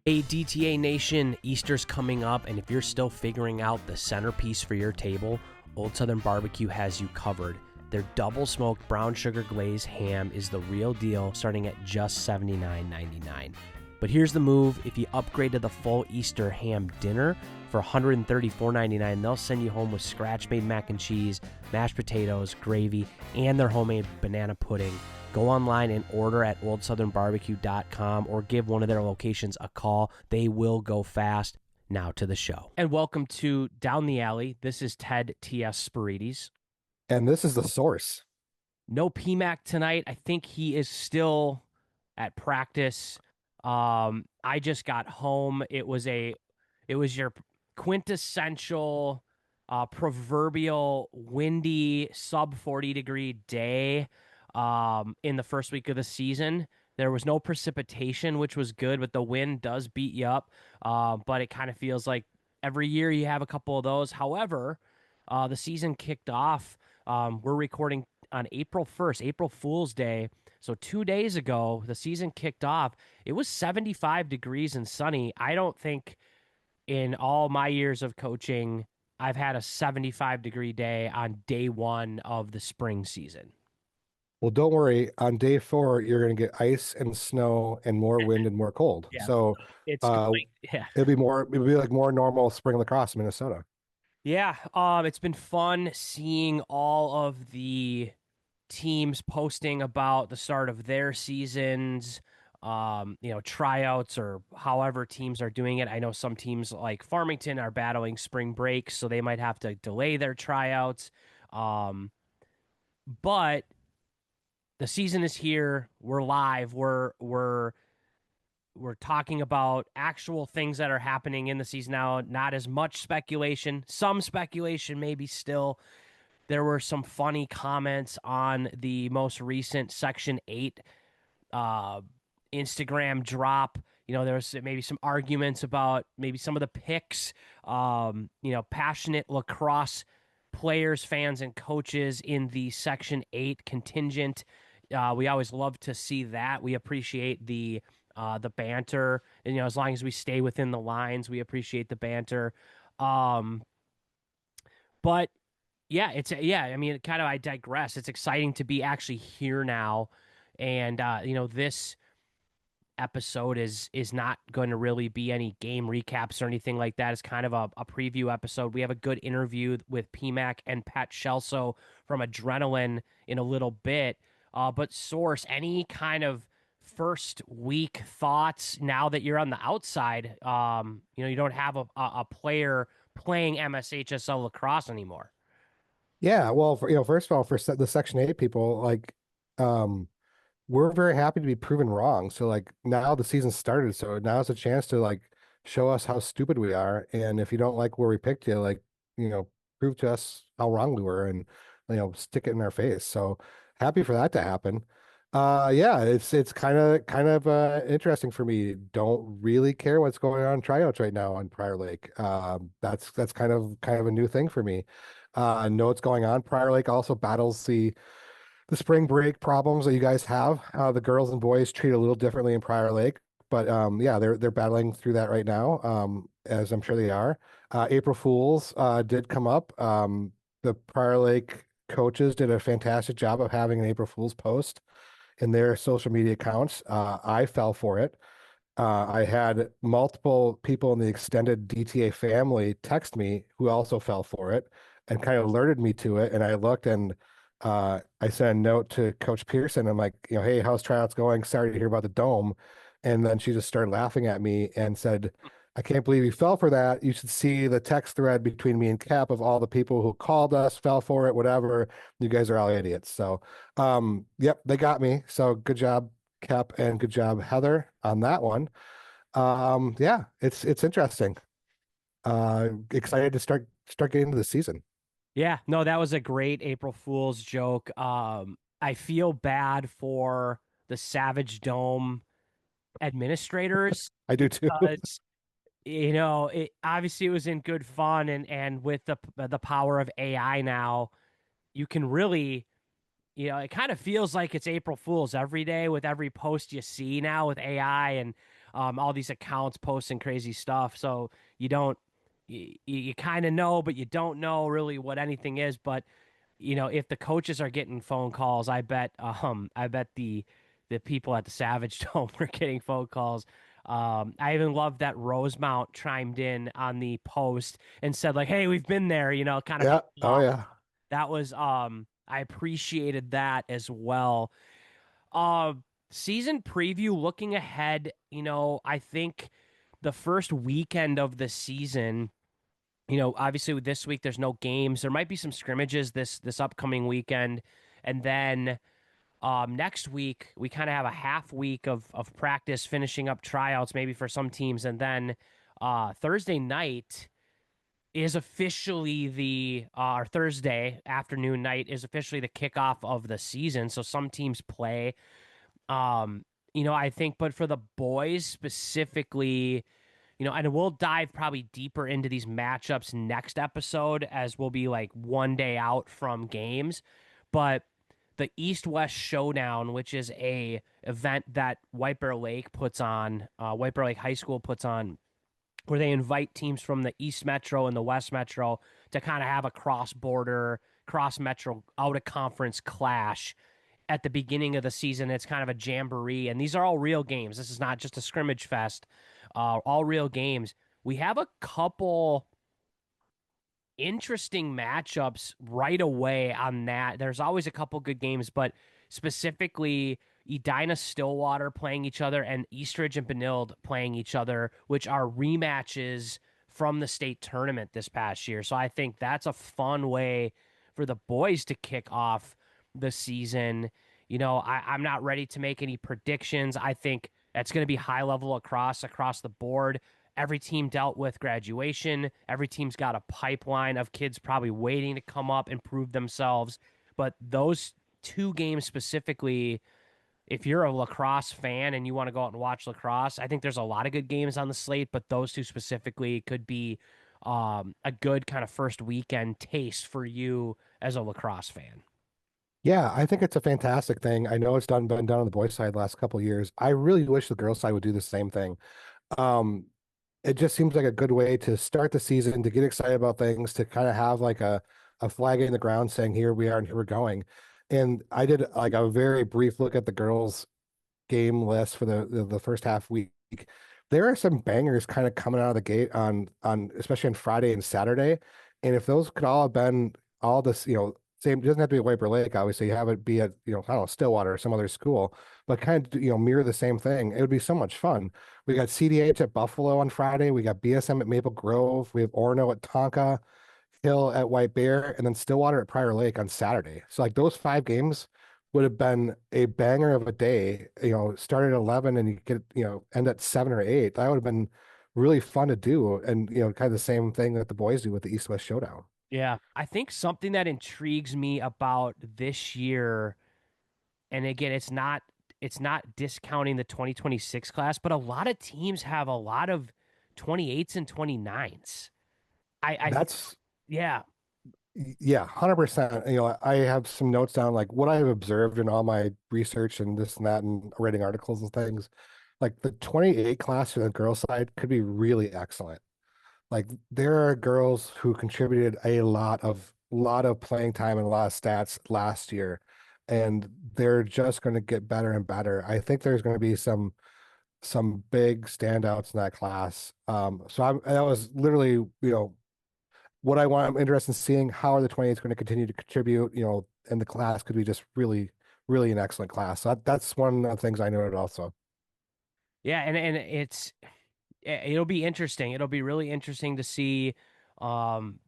Hey, DTA Nation, Easter's coming up, and if you're still figuring out the centerpiece for your table, Old Southern Barbecue has you covered. Their double smoked brown sugar glazed ham is the real deal, starting at just $79.99. But here's the move: if you upgrade to the full Easter ham dinner for $134.99, they'll send you home with scratch-made mac and cheese, mashed potatoes, gravy, and their homemade banana pudding. Go online and order at oldsouthernbarbecue.com or give one of their locations a call. They will go fast. Now to the show. And welcome to Down the Alley. This is Ted T.S. Spirides. And this is the source. No Pmac tonight. I think he is still at practice. I just got home. It was your quintessential proverbial windy sub 40 degree day in the first week of the season. There was no precipitation, which was good, but the wind does beat you up. But it kind of feels like every year you have a couple of those. However, the season kicked off. We're recording on April 1st, April Fool's Day. So 2 days ago, the season kicked off. It was 75 degrees and sunny. I don't think in all my years of coaching, I've had a 75-degree day on day one of the spring season. Well, don't worry. On day 4, you're going to get ice and snow and more wind and more cold. Yeah, So it's uh, going. Yeah, it'll be like more normal spring lacrosse in Minnesota. yeah. It's been fun seeing all of the teams posting about the start of their seasons, tryouts or however teams are doing it. I know some teams like Farmington are battling spring break, so they might have to delay their tryouts. But the season is here. We're live. We're talking about actual things that are happening in the season now, not as much speculation. Some speculation maybe still. There were some funny comments on the most recent Section 8 Instagram drop. There was maybe some arguments about maybe some of the picks. Passionate lacrosse players, fans, and coaches in the Section 8 contingent. We always love to see that. We appreciate the banter, and as long as we stay within the lines, we appreciate the banter. But yeah, I mean, kind of. I digress. It's exciting to be actually here now, and this episode is not going to really be any game recaps or anything like that. It's kind of a preview episode. We have a good interview with Pmac and Pat Shelso from Adrenaline in a little bit. But Source, any kind of first week thoughts now that you're on the outside? You don't have a player playing MSHSL lacrosse anymore. Yeah. Well, first of all, for the Section 8 people, we're very happy to be proven wrong. So now the season started, so now's a chance to show us how stupid we are. And if you don't like where we picked you, prove to us how wrong we were and stick it in our face. So happy for that to happen. Yeah, it's kind of interesting for me. Don't really care what's going on in tryouts right now on Prior Lake. That's kind of a new thing for me. I know what's going on. Prior Lake also battles the spring break problems that you guys have. The girls and boys treat a little differently in Prior Lake, but yeah, they're battling through that right now, as I'm sure they are. April Fools did come up. The Prior Lake coaches did a fantastic job of having an April Fools post in their social media accounts. I fell for it. I had multiple people in the extended DTA family text me who also fell for it and kind of alerted me to it. And I looked and I sent a note to Coach Pearson. I'm like, hey, how's tryouts going? Sorry to hear about the dome. And then she just started laughing at me and said, I can't believe you fell for that. You should see the text thread between me and Cap of all the people who called us, fell for it, whatever. You guys are all idiots. So, yep, they got me. So good job, Cap, and good job, Heather, on that one. Yeah, it's interesting. Excited to start getting into the season. Yeah, no, that was a great April Fool's joke. I feel bad for the Savage Dome administrators I do too. because it obviously it was in good fun, and with the power of AI now, you can really, it kind of feels like it's April Fool's every day with every post you see now with AI, and all these accounts posting crazy stuff. So you don't, you kind of know, but you don't know really what anything is. But if the coaches are getting phone calls, I bet the people at the Savage Dome are getting phone calls. I even love that Rosemount chimed in on the post and said like, "Hey, we've been there," kind of Yeah. Oh yeah. that was I appreciated that as well. Uh Season preview looking ahead, I think the first weekend of the season, obviously with this week there's no games. There might be some scrimmages this upcoming weekend. And then next week we kind of have a half week of practice finishing up tryouts maybe for some teams. And then Thursday night is officially or Thursday afternoon night is officially the kickoff of the season. So some teams play. Um, I think, but for the boys specifically, and we'll dive probably deeper into these matchups next episode as we'll be like one day out from games. But the East-West Showdown, which is a event that White Bear Lake puts on, White Bear Lake High School puts on, where they invite teams from the East Metro and the West Metro to kind of have a cross-border, cross-metro, out-of-conference clash at the beginning of the season. It's kind of a jamboree, and these are all real games. This is not just a scrimmage fest. All real games. We have a couple interesting matchups right away on that. There's always a couple good games, but specifically Edina Stillwater playing each other and Eastridge and Benilde playing each other, which are rematches from the state tournament this past year. So I think that's a fun way for the boys to kick off the season. I'm not ready to make any predictions. I think that's going to be high level across the board. Every team dealt with graduation. Every team's got a pipeline of kids probably waiting to come up and prove themselves. But those two games specifically, if you're a lacrosse fan and you want to go out and watch lacrosse, I think there's a lot of good games on the slate, but those two specifically could be a good kind of first weekend taste for you as a lacrosse fan. Yeah, I think it's a fantastic thing. I know it's been done on the boys' side the last couple of years. I really wish the girls' side would do the same thing. Um, it just seems like a good way to start the season, to get excited about things, to kind of have like a flag in the ground saying here we are and here we're going. And I did like a very brief look at the girls' game list for the first half week. There are some bangers kind of coming out of the gate on especially on Friday and Saturday. And if those could all have been all this, same, it doesn't have to be White Bear Lake, obviously. You have it be at, I don't know, Stillwater or some other school, but kind of, mirror the same thing. It would be so much fun. We got CDH at Buffalo on Friday. We got BSM at Maple Grove. We have Orono at Tonka, Hill at White Bear, and then Stillwater at Prior Lake on Saturday. So like those 5 games would have been a banger of a day. Start at 11 and you get, end at 7 or 8. That would have been really fun to do. And, kind of the same thing that the boys do with the East-West Showdown. Yeah, I think something that intrigues me about this year, and again, it's not discounting the 2026 class, but a lot of teams have a lot of 28s and 29s. I That's yeah, Yeah, 100%. I have some notes down like what I have observed in all my research and this and that and writing articles and things. Like the 28 class for the girls side could be really excellent. Like there are girls who contributed a lot of playing time and a lot of stats last year, and they're just going to get better and better. I think there's going to be some big standouts in that class. So that was literally, what I'm interested in seeing how are the 28s going to continue to contribute, and the class could be just really, really an excellent class. So that's one of the things I noted also. yeah, and it'll be interesting. It'll be really interesting to see, um,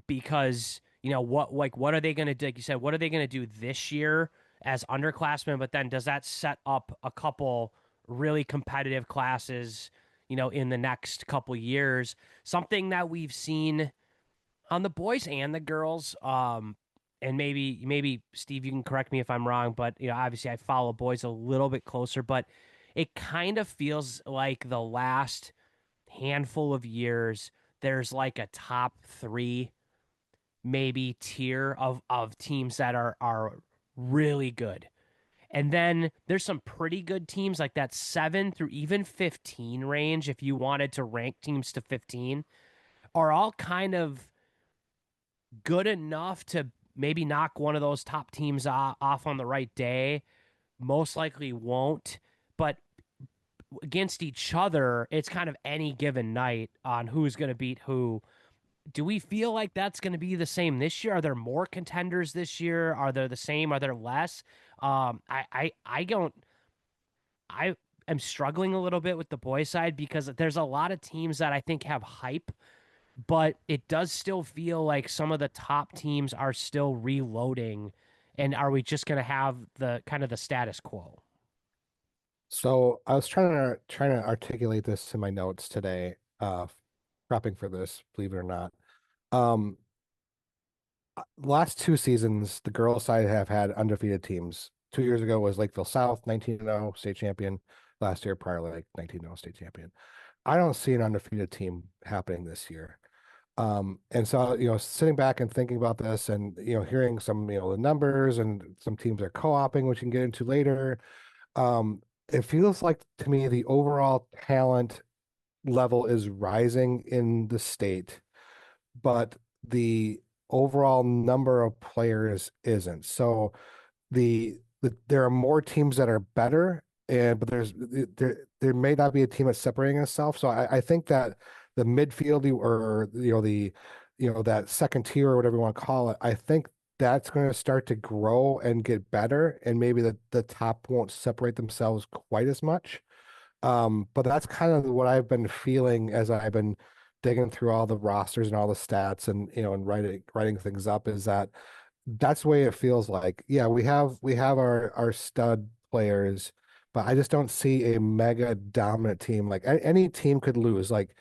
because what are they going to do? Like you said, what are they going to do this year as underclassmen? But then does that set up a couple really competitive classes, in the next couple years? Something that we've seen on the boys and the girls. And maybe Steve, you can correct me if I'm wrong, but obviously I follow boys a little bit closer, but it kind of feels like the last handful of years there's like a top three maybe tier of teams that are really good. And then there's some pretty good teams like that 7 through even 15 range, if you wanted to rank teams to 15, are all kind of good enough to maybe knock one of those top teams off on the right day. Most likely won't, but against each other, it's kind of any given night on who's going to beat who. Do we feel like that's going to be the same this year? Are there more contenders this year? Are there the same? Are there less? I don't. I am struggling a little bit with the boys side because there's a lot of teams that I think have hype, but it does still feel like some of the top teams are still reloading. And are we just going to have the kind of the status quo? So I was trying to articulate this in my notes today, prepping for this, believe it or not. Um, last two seasons, the girls' side have had undefeated teams. 2 years ago was Lakeville South, 19-0 state champion. Last year, Prior Lake, 19-0 state champion. I don't see an undefeated team happening this year. And so, sitting back and thinking about this and, hearing some, the numbers and some teams are co-oping, which we can get into later. It feels like to me the overall talent level is rising in the state, but the overall number of players isn't. So there are more teams that are better, and but there may not be a team that's separating itself. So I think that the midfield or the that second tier or whatever you want to call it, I think that's going to start to grow and get better, and maybe the top won't separate themselves quite as much. But that's kind of what I've been feeling as I've been digging through all the rosters and all the stats and and writing things up is that that's the way it feels like. Yeah, we have our stud players, but I just don't see a mega dominant team. Like any team could lose. Like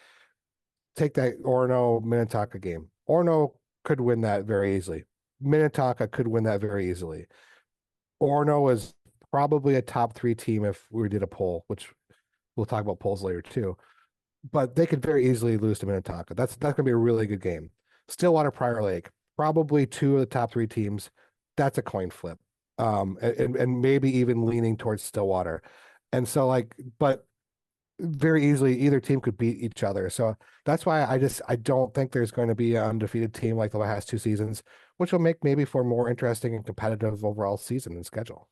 take that Orono Minnetonka game. Orono could win that very easily. Minnetonka could win that very easily. Orono is probably a top three team if we did a poll, which we'll talk about polls later too. But they could very easily lose to Minnetonka. That's going to be a really good game. Stillwater Prior Lake, probably two of the top three teams. That's a coin flip. And maybe even leaning towards Stillwater. And so but very easily either team could beat each other. So that's why I don't think there's going to be an undefeated team like the last two seasons, which will make maybe for a more interesting and competitive overall season and schedule.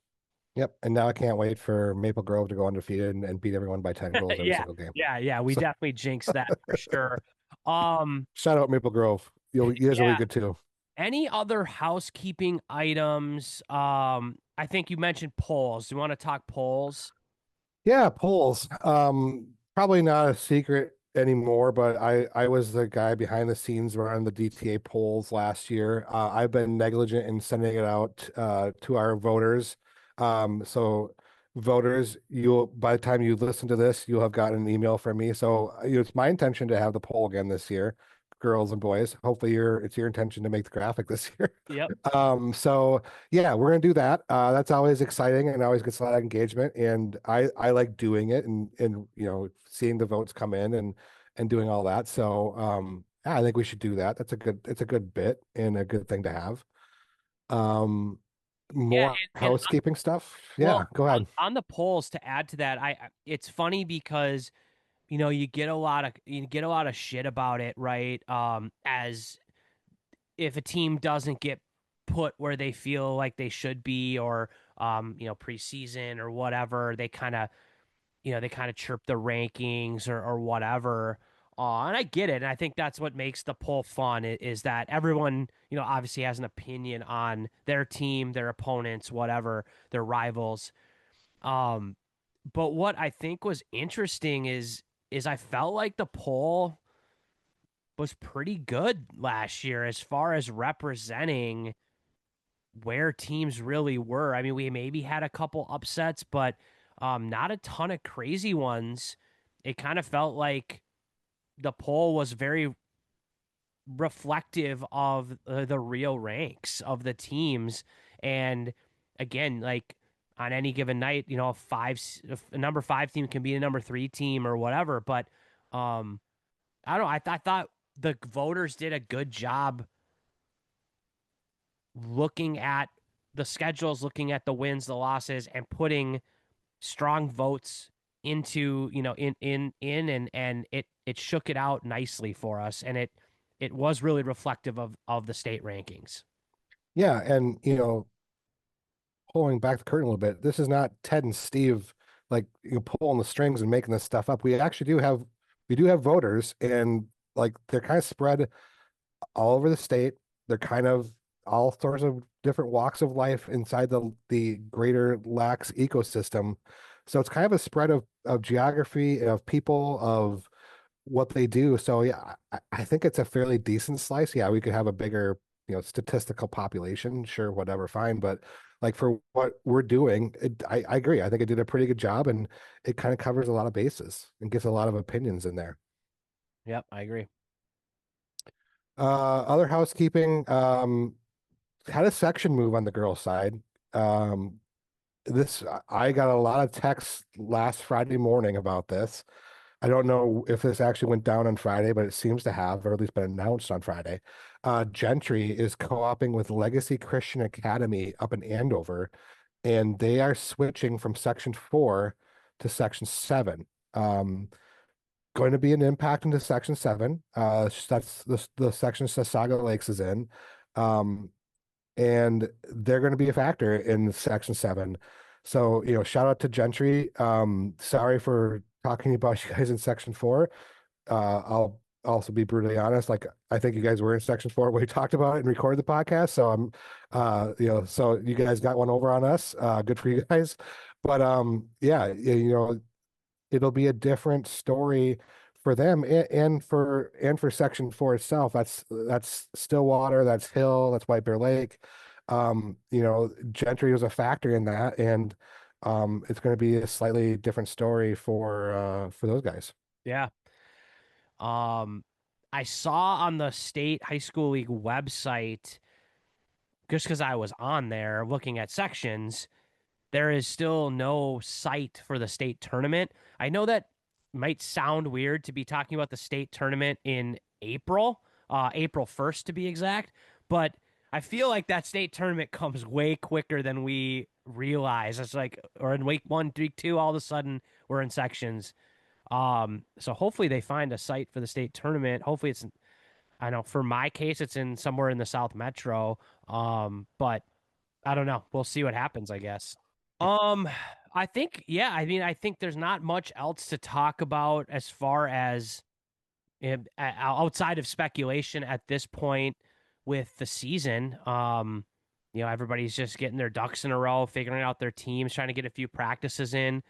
Yep. And now I can't wait for Maple Grove to go undefeated and beat everyone by 10 goals every Yeah, single game. yeah. We So definitely jinxed that for sure. Um, shout out Maple Grove. You guys will be yeah. good too. Any other housekeeping items? I think you mentioned polls. Do you want to talk polls? Yeah, polls. Probably not a secret anymore, but I was the guy behind the scenes running the DTA polls last year. I've been negligent in sending it out to our voters. So voters, you'll by the time you listen to this, you'll have gotten an email from me. So it's my intention to have the poll again this year, girls and boys. Hopefully it's your intention to make the graphic this year. Yep. So yeah, we're gonna do that. That's always exciting and always gets a lot of engagement. And I like doing it and seeing the votes come in and doing all that. So yeah, I think we should do that. It's a good bit and a good thing to have. Um, Yeah, more and housekeeping stuff. well, Yeah, go ahead. on the polls to add to that, it's funny because you get a lot of shit about it, right? As if a team doesn't get put where they feel like they should be, or preseason or whatever, they kind of chirp the rankings or whatever. And I get it, and I think that's what makes the poll fun is that everyone, obviously has an opinion on their team, their opponents, whatever, their rivals. Um, but what I think was interesting is I felt like the poll was pretty good last year as far as representing where teams really were. I mean, we maybe had a couple upsets, but not a ton of crazy ones. It kind of felt like the poll was very reflective of the real ranks of the teams. And again, like on any given night, a number five team can be a number three team or whatever. But um, I don't know. I thought the voters did a good job looking at the schedules, looking at the wins, the losses, and putting strong votes into, and it shook it out nicely for us, and it was really reflective of the state rankings. Yeah, and pulling back the curtain a little bit, this is not Ted and Steve like pulling the strings and making this stuff up. We do have voters, and like they're kind of spread all over the state. They're kind of all sorts of different walks of life inside the greater Lax ecosystem. So it's kind of a spread of geography, of people, of what they do. So yeah, I think it's a fairly decent slice. Yeah, we could have a bigger, statistical population, sure, whatever, fine. But like for what we're doing, I agree. I think it did a pretty good job, and it kind of covers a lot of bases and gets a lot of opinions in there. Yep, I agree. Other housekeeping, had a section move on the girls' side. Um, this I got a lot of texts last Friday morning about this. I don't know if this actually went down on Friday, but it seems to have, or at least been announced on Friday. Gentry is co-oping with Legacy Christian Academy up in Andover, and they are switching from Section 4 to Section 7. Um, Going to be an impact into Section 7. That's the section Sasaga Lakes is in. Um, and they're going to be a factor in Section 7. So, shout out to Gentry. Sorry for talking about you guys in Section 4. I'll also be brutally honest. Like, I think you guys were in Section 4 when we talked about it and recorded the podcast. So so you guys got one over on us. Good for you guys. But yeah, it'll be a different story for them and for Section 4 itself. That's Stillwater, that's Hill, that's White Bear Lake. Gentry was a factor in that, and it's going to be a slightly different story for those guys. Yeah. Um, I saw on the state high school league website, just because I was on there looking at sections, there is still no site for the state tournament. I know that might sound weird to be talking about the state tournament in April, April 1st to be exact, but I feel like that state tournament comes way quicker than we realize. It's like, or in week 1, week 2, all of a sudden we're in sections. So hopefully they find a site for the state tournament. Hopefully I know for my case, it's in somewhere in the South Metro. But I don't know. We'll see what happens, I guess. Um, I think, yeah, I mean, I think there's not much else to talk about as far as outside of speculation at this point with the season. Everybody's just getting their ducks in a row, figuring out their teams, trying to get a few practices in.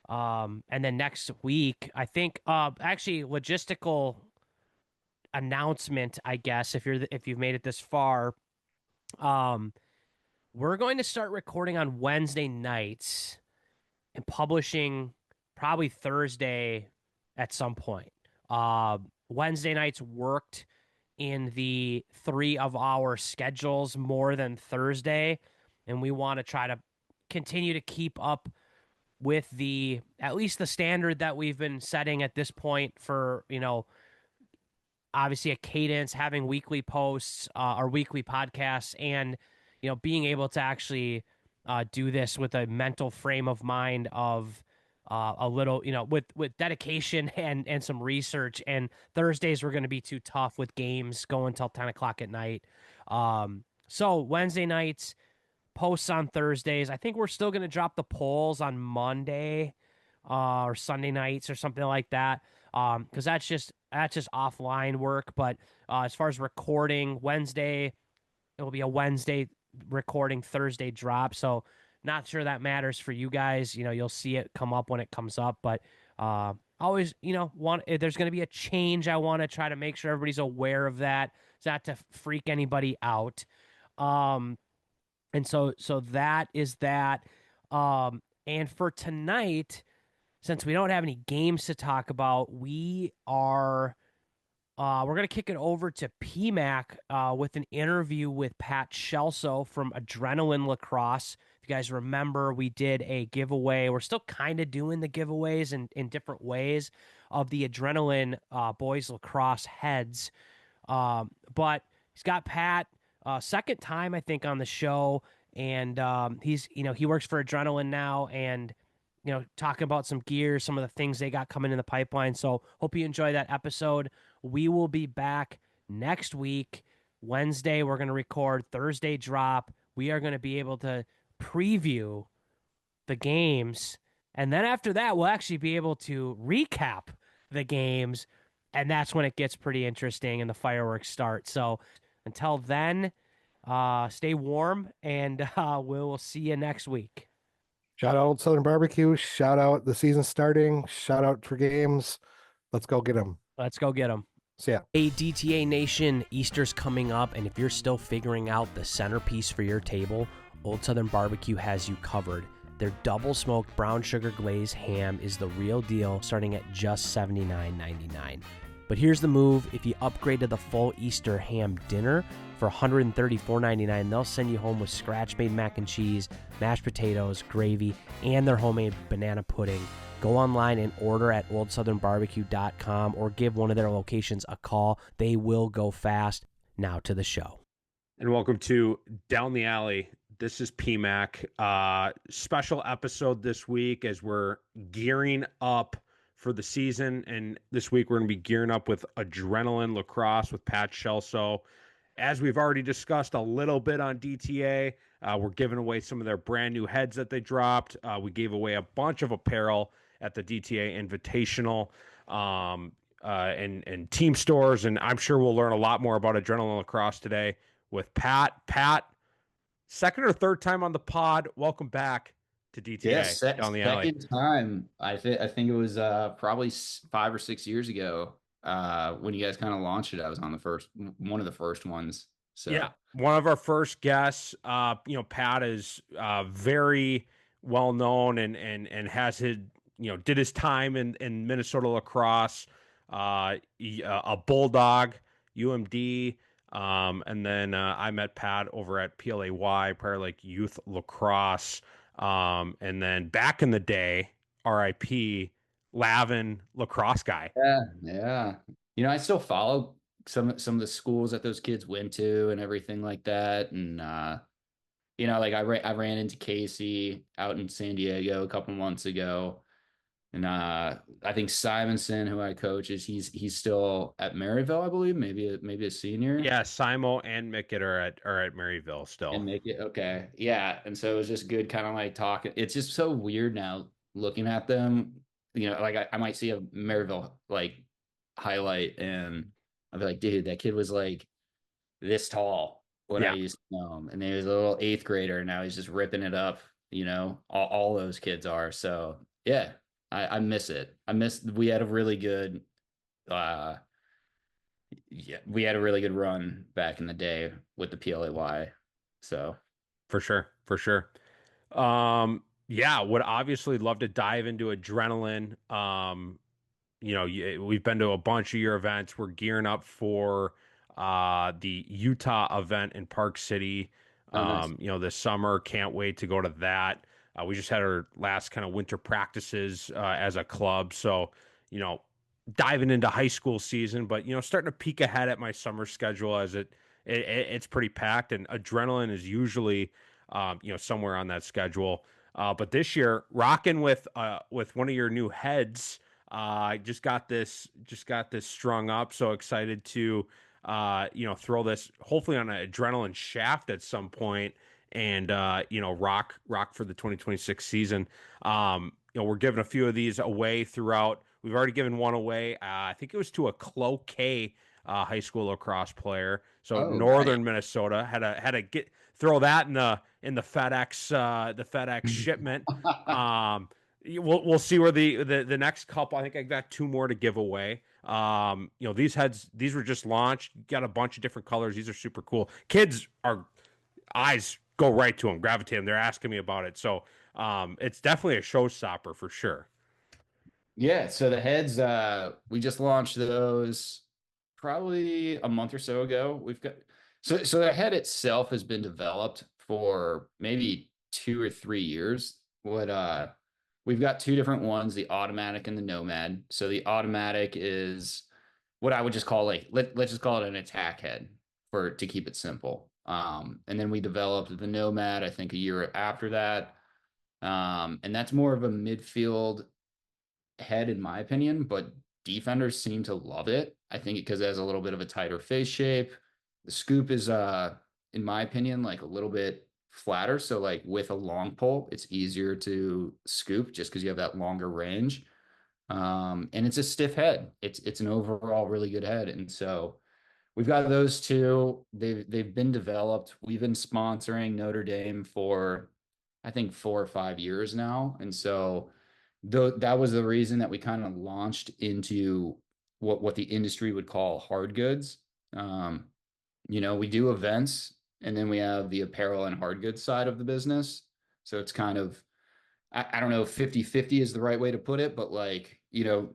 And then next week, I think, actually logistical announcement, I guess, if you've made it this far, um, we're going to start recording on Wednesday nights and publishing probably Thursday at some point. Wednesday nights worked in the 3 of our schedules more than Thursday, and we want to try to continue to keep up with the at least the standard that we've been setting at this point for obviously a cadence, having weekly posts or weekly podcasts, and being able to actually do this with a mental frame of mind of a little, with dedication and some research. And Thursdays were going to be too tough with games going till 10 o'clock at night. So Wednesday nights, posts on Thursdays. I think we're still going to drop the polls on Monday or Sunday nights or something like that. Because that's just offline work. But as far as recording, Wednesday, it will be a Wednesday recording, Thursday drop. So not sure that matters for you guys. You'll see it come up when it comes up. But always, if there's going to be a change, I want to try to make sure everybody's aware of that. It's not to freak anybody out. And so that is that. And for tonight, since we don't have any games to talk about, we're gonna kick it over to Pmac with an interview with Pat Shelso from Adrenaline Lacrosse. If you guys remember, we did a giveaway. We're still kind of doing the giveaways in different ways of the Adrenaline boys lacrosse heads. But he's got Pat second time I think on the show, and he's he works for Adrenaline now, and talking about some gear, some of the things they got coming in the pipeline. So hope you enjoy that episode. We will be back next week. Wednesday, we're going to record. Thursday drop. We are going to be able to preview the games. And then after that, we'll actually be able to recap the games. And that's when it gets pretty interesting and the fireworks start. So until then, stay warm, and we'll see you next week. Shout out Southern Barbecue. Shout out the season starting. Shout out for games. Let's go get them. Let's go get them. See ya. Hey, DTA Nation, Easter's coming up, and if you're still figuring out the centerpiece for your table, Old Southern Barbecue has you covered. Their double smoked brown sugar glazed ham is the real deal, starting at just $79.99. But here's the move: if you upgrade to the full Easter ham dinner for $134.99, they'll send you home with scratch-made mac and cheese, mashed potatoes, gravy, and their homemade banana pudding. Go online and order at oldsouthernbarbecue.com or give one of their locations a call. They will go fast. Now to the show. And welcome to Down the Alley. This is Pmac. Special episode this week as we're gearing up for the season. And this week we're going to be gearing up with Adrenaline Lacrosse with Pat Shelso. As we've already discussed a little bit on DTA, we're giving away some of their brand new heads that they dropped. We gave away a bunch of apparel at the DTA Invitational and team stores. And I'm sure we'll learn a lot more about Adrenaline Lacrosse today with Pat. Pat, second or third time on the pod. Welcome back to DTA. Yes, Down the alley. second time. I think it was probably 5 or 6 years ago when you guys kind of launched it. I was on one of the first ones. So yeah, one of our first guests. Pat is very well known and has his did his time in Minnesota lacrosse, a Bulldog, UMD. And then I met Pat over at PLAY, prior like youth lacrosse. And then back in the day, RIP, Lavin lacrosse guy. Yeah. I still follow some of the schools that those kids went to and everything like that. And like I ran into Casey out in San Diego a couple months ago. And I think Simonson, who I coach, he's still at Maryville, I believe, maybe a senior. Yeah, Simo and Mickett are at Maryville still. And Mickett, okay, yeah. And so it was just good, kind of like talking. It's just so weird now looking at them. Like I might see a Maryville like highlight, and I'll be like, dude, that kid was like this tall when I used to know him, and he was a little 8th grader, and now he's just ripping it up. All those kids are. So yeah. I miss it. We had a really good we had a really good run back in the day with the PLAY. So for sure. Would obviously love to dive into Adrenaline. We've been to a bunch of your events. We're gearing up for the Utah event in Park City. nice. This summer. Can't wait to go to that. We just had our last kind of winter practices as a club. So, diving into high school season, but, starting to peek ahead at my summer schedule as it's pretty packed, and Adrenaline is usually, somewhere on that schedule. But this year, rocking with one of your new heads. I just got this strung up. So excited to, throw this hopefully on an Adrenaline shaft at some point. And rock for the 2026 season. We're giving a few of these away throughout. We've already given one away. I think it was to a Cloquet high school lacrosse player. So northern Minnesota had to throw that in the FedEx shipment. We'll see where the next couple. I think I got 2 more to give away. These heads, these were just launched. Got a bunch of different colors. These are super cool. Kids are eyes go right to them, gravitate them. They're asking me about it. So it's definitely a showstopper for sure. Yeah. So the heads, we just launched those probably a month or so ago. We've got, so the head itself has been developed for maybe 2 or 3 years. We've got 2 different ones, the automatic and the nomad. So the automatic is what I would just call let's just call it an attack head to keep it simple. And then we developed the Nomad, I think a year after that. And that's more of a midfield head, in my opinion, but defenders seem to love it. I think because it has a little bit of a tighter face shape. The scoop is, in my opinion, like a little bit flatter. So like with a long pole, it's easier to scoop just because you have that longer range. And it's a stiff head. It's an overall really good head. And so we've got those two. They've been developed. We've been sponsoring Notre Dame for I think 4 or 5 years now. And so that was the reason that we kind of launched into what the industry would call hard goods. Um, we do events and then we have the apparel and hard goods side of the business. So it's kind of, I don't know if 50-50 is the right way to put it, but like,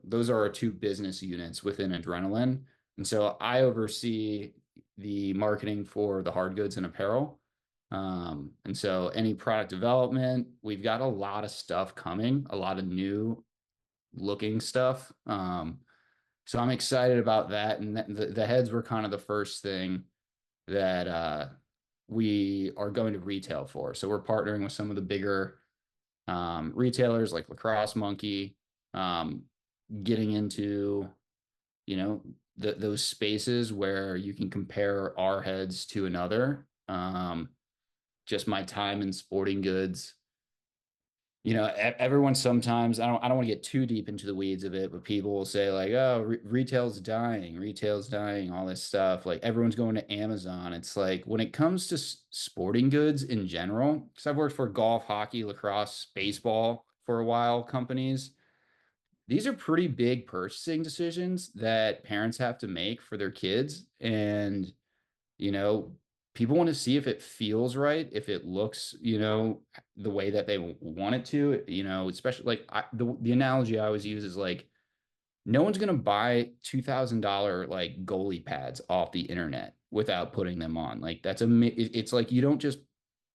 those are our two business units within Adrenaline. And so I oversee the marketing for the hard goods and apparel. And so any product development, we've got a lot of stuff coming, a lot of new looking stuff. So I'm excited about that. And the heads were kind of the first thing that we are going to retail for. So we're partnering with some of the bigger retailers like Lacrosse Monkey, getting into, those spaces where you can compare our heads to another. Just my time in sporting goods. Everyone sometimes, I don't want to get too deep into the weeds of it, but people will say like, oh, retail's dying, all this stuff. Like everyone's going to Amazon. It's like when it comes to sporting goods in general, because I've worked for golf, hockey, lacrosse, baseball for a while, companies. These are pretty big purchasing decisions that parents have to make for their kids. And you know, people want to see if it feels right, if it looks, the way that they want it to, especially like the analogy I always use is like, no one's going to buy $2,000 like goalie pads off the internet without putting them on. Like it's like, you don't just,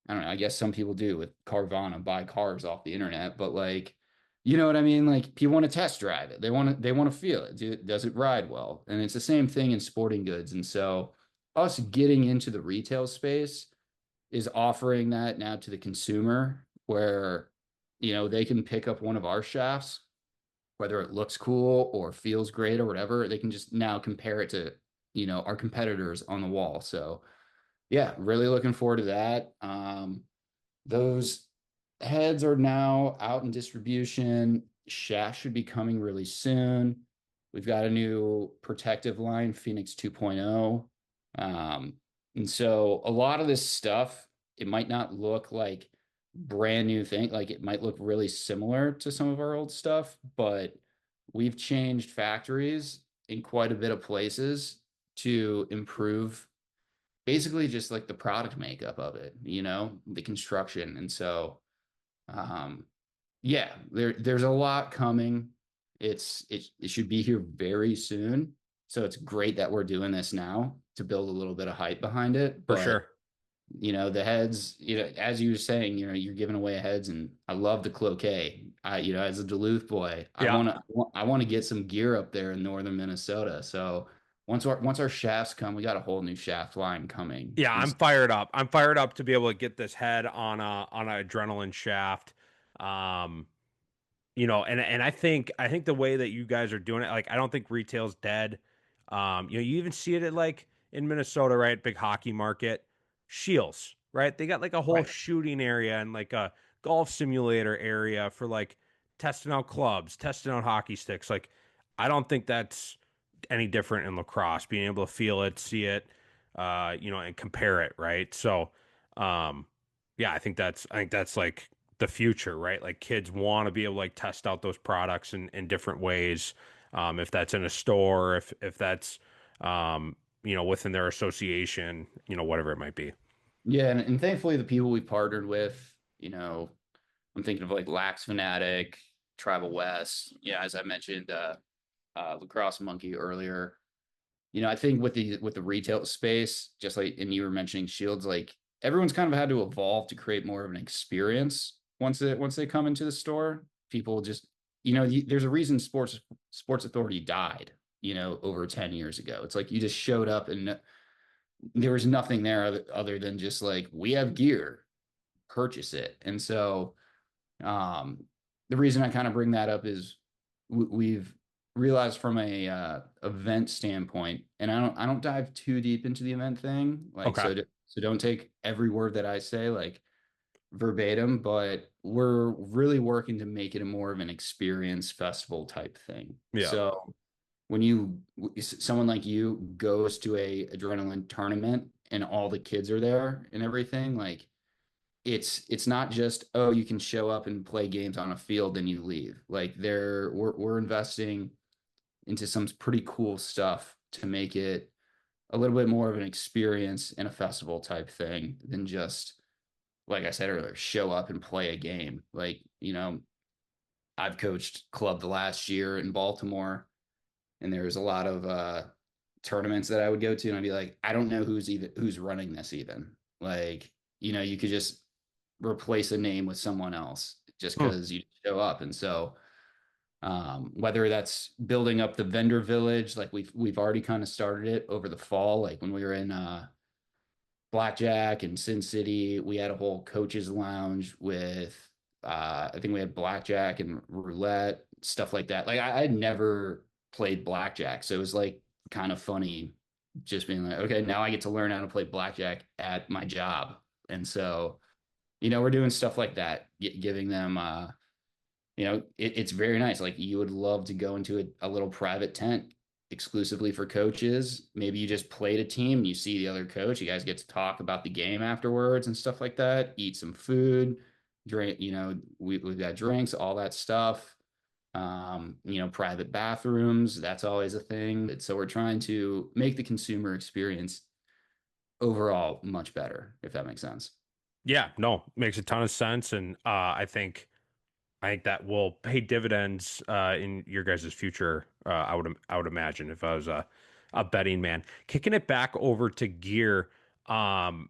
I don't know, I guess some people do with Carvana, buy cars off the internet, but like, you know what I mean? Like people want to test drive it. They want to feel it. Does it ride well? And it's the same thing in sporting goods. And so us getting into the retail space is offering that now to the consumer where, they can pick up one of our shafts, whether it looks cool or feels great or whatever, they can just now compare it to, our competitors on the wall. So yeah, really looking forward to that. Those heads are now out in distribution. Shaft should be coming really soon. We've got a new protective line, Phoenix 2.0. And so a lot of this stuff, it might not look like brand new thing. Like it might look really similar to some of our old stuff, but we've changed factories in quite a bit of places to improve basically just like the product makeup of it, the construction. And so, yeah, there's a lot coming. It should be here very soon. So it's great that we're doing this now to build a little bit of hype behind it. For But, sure. the heads, as you were saying, you're giving away heads, and I love the cloquet. As a Duluth boy, Yeah. I want to get some gear up there in northern Minnesota. So once our shafts come, we got a whole new shaft line coming. Yeah, And I'm fired up. I'm fired up to be able to get this head on a adrenaline shaft. Um, and I think the way that you guys are doing it, like I don't think retail's dead. You even see it at like in Minnesota, right? Big hockey market, Shields, right? They got like a whole right. shooting area and like a golf simulator area for like testing out clubs, testing out hockey sticks. Like I don't think that's any different in lacrosse, being able to feel it, see it, and compare it, right? So, um, yeah, I think that's like the future, right? Like kids want to be able to like test out those products in different ways. If that's in a store, if that's within their association, whatever it might be. Yeah, and thankfully the people we partnered with, I'm thinking of like Lax Fanatic, Tribal West, yeah, as I mentioned, Lacrosse Monkey earlier. I think with the retail space, just like and you were mentioning Shields, like everyone's kind of had to evolve to create more of an experience once they come into the store. People just, there's a reason Sports Authority died, over 10 years ago. It's like you just showed up and there was nothing there other than just like, we have gear, purchase it. And so the reason I kind of bring that up is we've realized from a event standpoint, and I don't dive too deep into the event thing, like Okay. so don't take every word that I say like verbatim, but we're really working to make it a more of an experience festival type thing. Yeah. So when someone like you goes to a adrenaline tournament and all the kids are there and everything, like it's not just, oh, you can show up and play games on a field and you leave. Like we're investing into some pretty cool stuff to make it a little bit more of an experience and a festival type thing than just, like I said earlier, show up and play a game. Like, I've coached club the last year in Baltimore, and there was a lot of tournaments that I would go to, and I'd be like, I don't know who's running this even. Like, you could just replace a name with someone else just Hmm. because you show up. And so whether that's building up the vendor village, like we've already kind of started it over the fall, like when we were in Blackjack and Sin City, we had a whole coaches lounge with I think we had blackjack and roulette, stuff like that. Like I had never played blackjack, so it was like kind of funny just being like, okay, now I get to learn how to play blackjack at my job. And so, we're doing stuff like that, giving them it's very nice. Like you would love to go into a little private tent exclusively for coaches. Maybe you just played a team and you see the other coach. You guys get to talk about the game afterwards and stuff like that. Eat some food, drink. We've got drinks, all that stuff. Private bathrooms. That's always a thing. So we're trying to make the consumer experience overall much better, if that makes sense. Yeah, no, makes a ton of sense. And I think that will pay dividends in your guys' future. I would imagine if I was a betting man. Kicking it back over to gear, and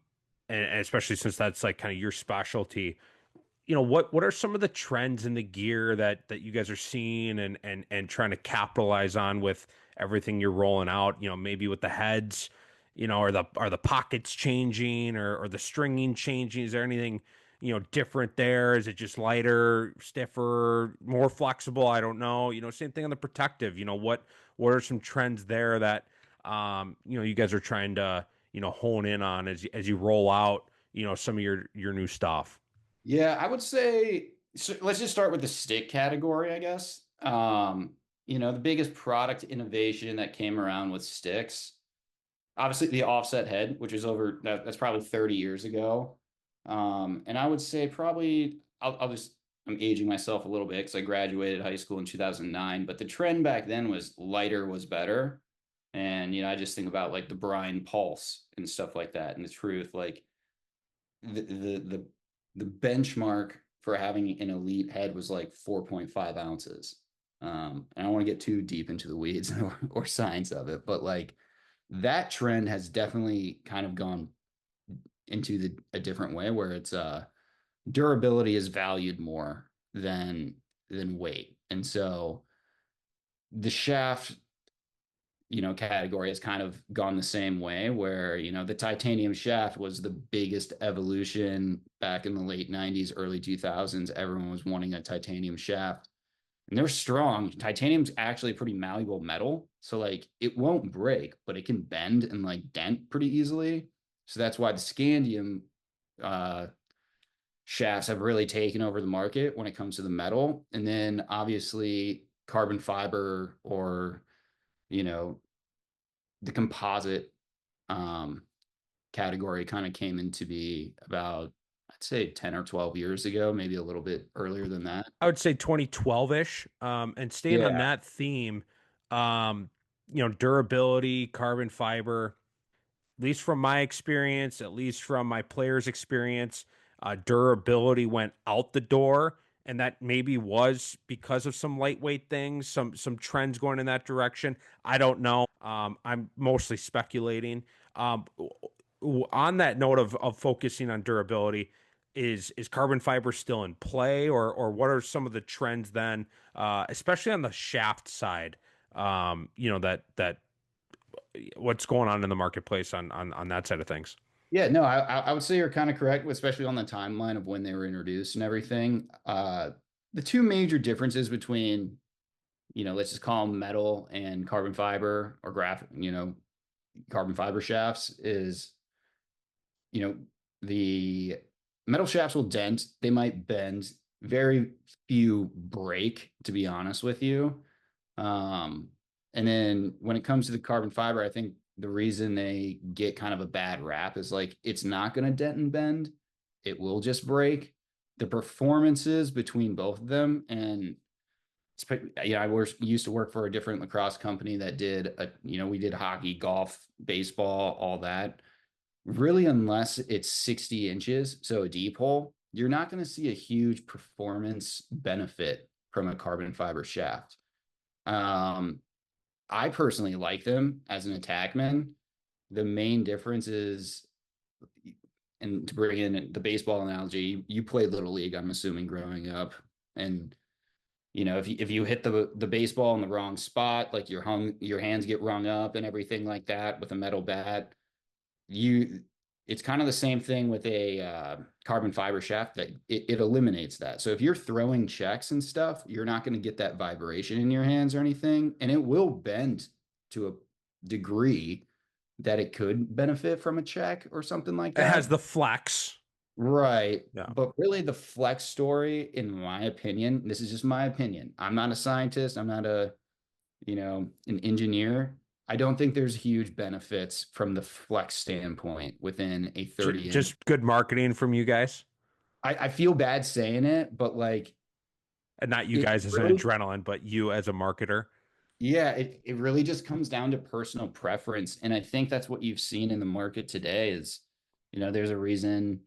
especially since that's like kind of your specialty. What are some of the trends in the gear that you guys are seeing and trying to capitalize on with everything you're rolling out? Maybe with the heads, are the pockets changing or the stringing changing? Is there anything different there? Is it just lighter, stiffer, more flexible? I don't know. Same thing on the protective. What are some trends there that you guys are trying to hone in on as you roll out some of your new stuff? Yeah, I would say, so let's just start with the stick category, I guess. The biggest product innovation that came around with sticks, obviously the offset head, which is that's probably 30 years ago. And I would say probably I'm aging myself a little bit because I graduated high school in 2009, but the trend back then was lighter was better. And I just think about like the Brian Pulse and stuff like that. And the truth, like the benchmark for having an elite head was like 4.5 ounces. And I don't want to get too deep into the weeds or science of it, but like that trend has definitely kind of gone into a different way where it's durability is valued more than weight. And so the shaft category has kind of gone the same way where, the titanium shaft was the biggest evolution back in the late 90s, early 2000s. Everyone was wanting a titanium shaft and they're strong. Titanium's actually a pretty malleable metal. So like it won't break, but it can bend and like dent pretty easily. So that's why the scandium uh, shafts have really taken over the market when it comes to the metal. And then obviously carbon fiber or, you know, the composite um, category kind of came into be about, I'd say 10 or 12 years ago, maybe a little bit earlier than that. I would say 2012-ish. And staying on Yeah. that theme, um, durability, carbon fiber, at least from my experience, at least from my players' experience, durability went out the door, and that maybe was because of some lightweight things, some trends going in that direction. I don't know. I'm mostly speculating. Um, on that note of focusing on durability, is carbon fiber still in play, or what are some of the trends then, especially on the shaft side? That what's going on in the marketplace on that side of things. Yeah, no, I would say you're kind of correct, especially on the timeline of when they were introduced and everything. The two major differences between, let's just call them metal and carbon fiber or carbon fiber shafts is, you know, the metal shafts will dent, they might bend, very few break, to be honest with you. Um, and then when it comes to the carbon fiber, I think the reason they get kind of a bad rap is like it's not going to dent and bend, it will just break. The performances between both of them, and I used to work for a different lacrosse company that we did hockey, golf, baseball, all that. Really, unless it's 60 inches, so a deep hole, you're not going to see a huge performance benefit from a carbon fiber shaft. Um, I personally like them as an attackman. The main difference is, and to bring in the baseball analogy, you played little league, I'm assuming, growing up, and if you hit the baseball in the wrong spot, like your hands get rung up and everything like that with a metal bat, you it's kind of the same thing with a carbon fiber shaft that it eliminates that. So if you're throwing checks and stuff, you're not going to get that vibration in your hands or anything, and it will bend to a degree that it could benefit from a check or something like It that. has the flex. Right. Yeah. But really the flex story, in my opinion, this is just my opinion. I'm not a scientist. I'm not an engineer. I don't think there's huge benefits from the flex standpoint within a 30 inch. Just good marketing from you guys. I feel bad saying it, but like, And not you guys as an adrenaline, but you as a marketer. Yeah, it really just comes down to personal preference. And I think that's what you've seen in the market today is, there's a reason,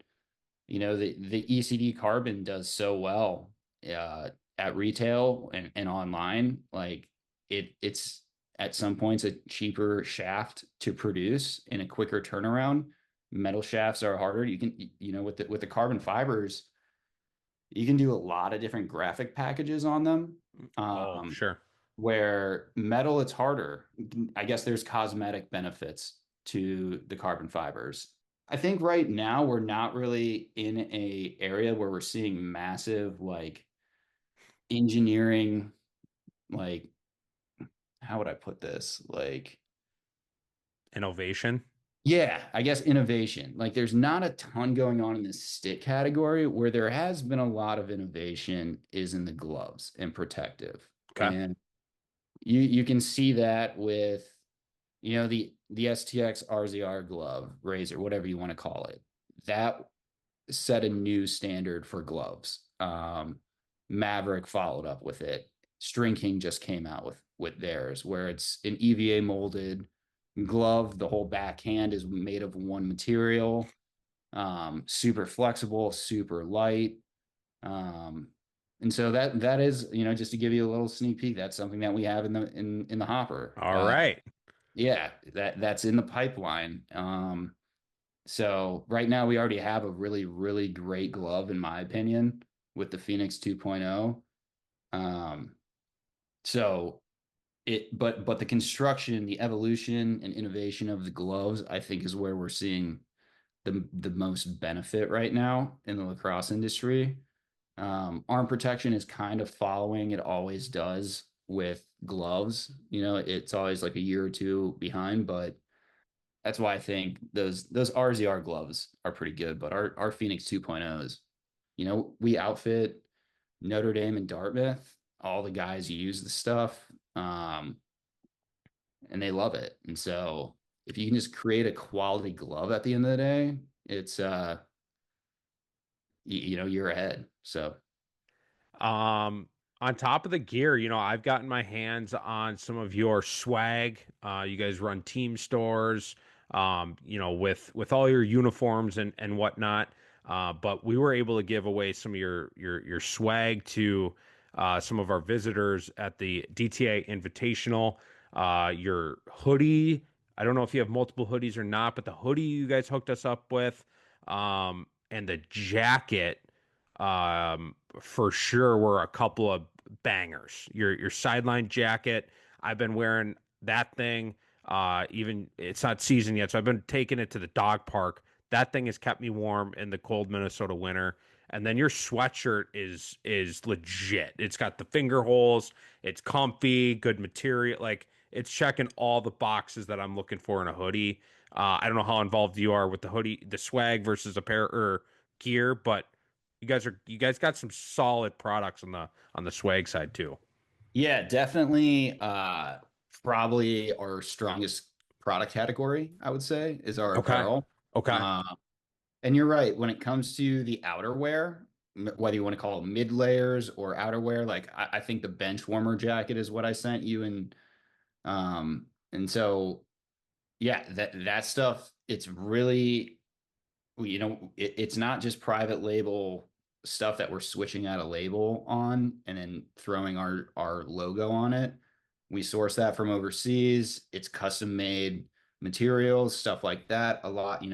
the ECD carbon does so well at retail and online. Like it's at some points a cheaper shaft to produce and a quicker turnaround. Metal shafts are harder. You can, with the carbon fibers, you can do a lot of different graphic packages on them. Sure. Where metal, it's harder. I guess there's cosmetic benefits to the carbon fibers. I think right now we're not really in a area where we're seeing massive like engineering, like how would I put this? Like innovation. Yeah, I guess innovation. Like there's not a ton going on in this stick category. Where there has been a lot of innovation is in the gloves and protective. Okay. And you can see that with the STX RZR glove, razor, whatever you want to call it. That set a new standard for gloves. Maverick followed up with it. String King just came out with theirs, where it's an EVA molded glove. The whole backhand is made of one material. Super flexible, super light. And so that is, just to give you a little sneak peek, that's something that we have in the hopper. All right. Yeah, that's in the pipeline. So right now we already have a really, really great glove, in my opinion, with the Phoenix 2.0. So but the construction, the evolution and innovation of the gloves, I think is where we're seeing the most benefit right now in the lacrosse industry. Arm protection is kind of following, it always does with gloves. It's always like a year or two behind, but that's why I think those RZR gloves are pretty good. But our Phoenix 2.0s, we outfit Notre Dame and Dartmouth. All the guys use the stuff, and they love it. And so if you can just create a quality glove at the end of the day, it's you're ahead. So on top of the gear, I've gotten my hands on some of your swag. You guys run team stores, with all your uniforms and whatnot. But we were able to give away some of your swag to some of our visitors at the DTA Invitational. Your hoodie, I don't know if you have multiple hoodies or not, but the hoodie you guys hooked us up with, and the jacket, for sure were a couple of bangers. Your sideline jacket, I've been wearing that thing. Even it's not season yet, so I've been taking it to the dog park. That thing has kept me warm in the cold Minnesota winter. And then your sweatshirt is legit. It's got the finger holes. It's comfy, good material. Like it's checking all the boxes that I'm looking for in a hoodie. I don't know how involved you are with the hoodie, the swag versus a pair or gear, but you guys got some solid products on the swag side too. Yeah, definitely. Probably our strongest product category, I would say, is our Okay. apparel. Okay. Uh, and you're right, when it comes to the outerwear, whether you want to call it mid layers or outerwear, like I think the bench warmer jacket is what I sent you, and so yeah, that stuff, it's really, it's not just private label stuff that we're switching out a label on and then throwing our logo on it. We source that from overseas. It's custom made materials, stuff like that. A lot,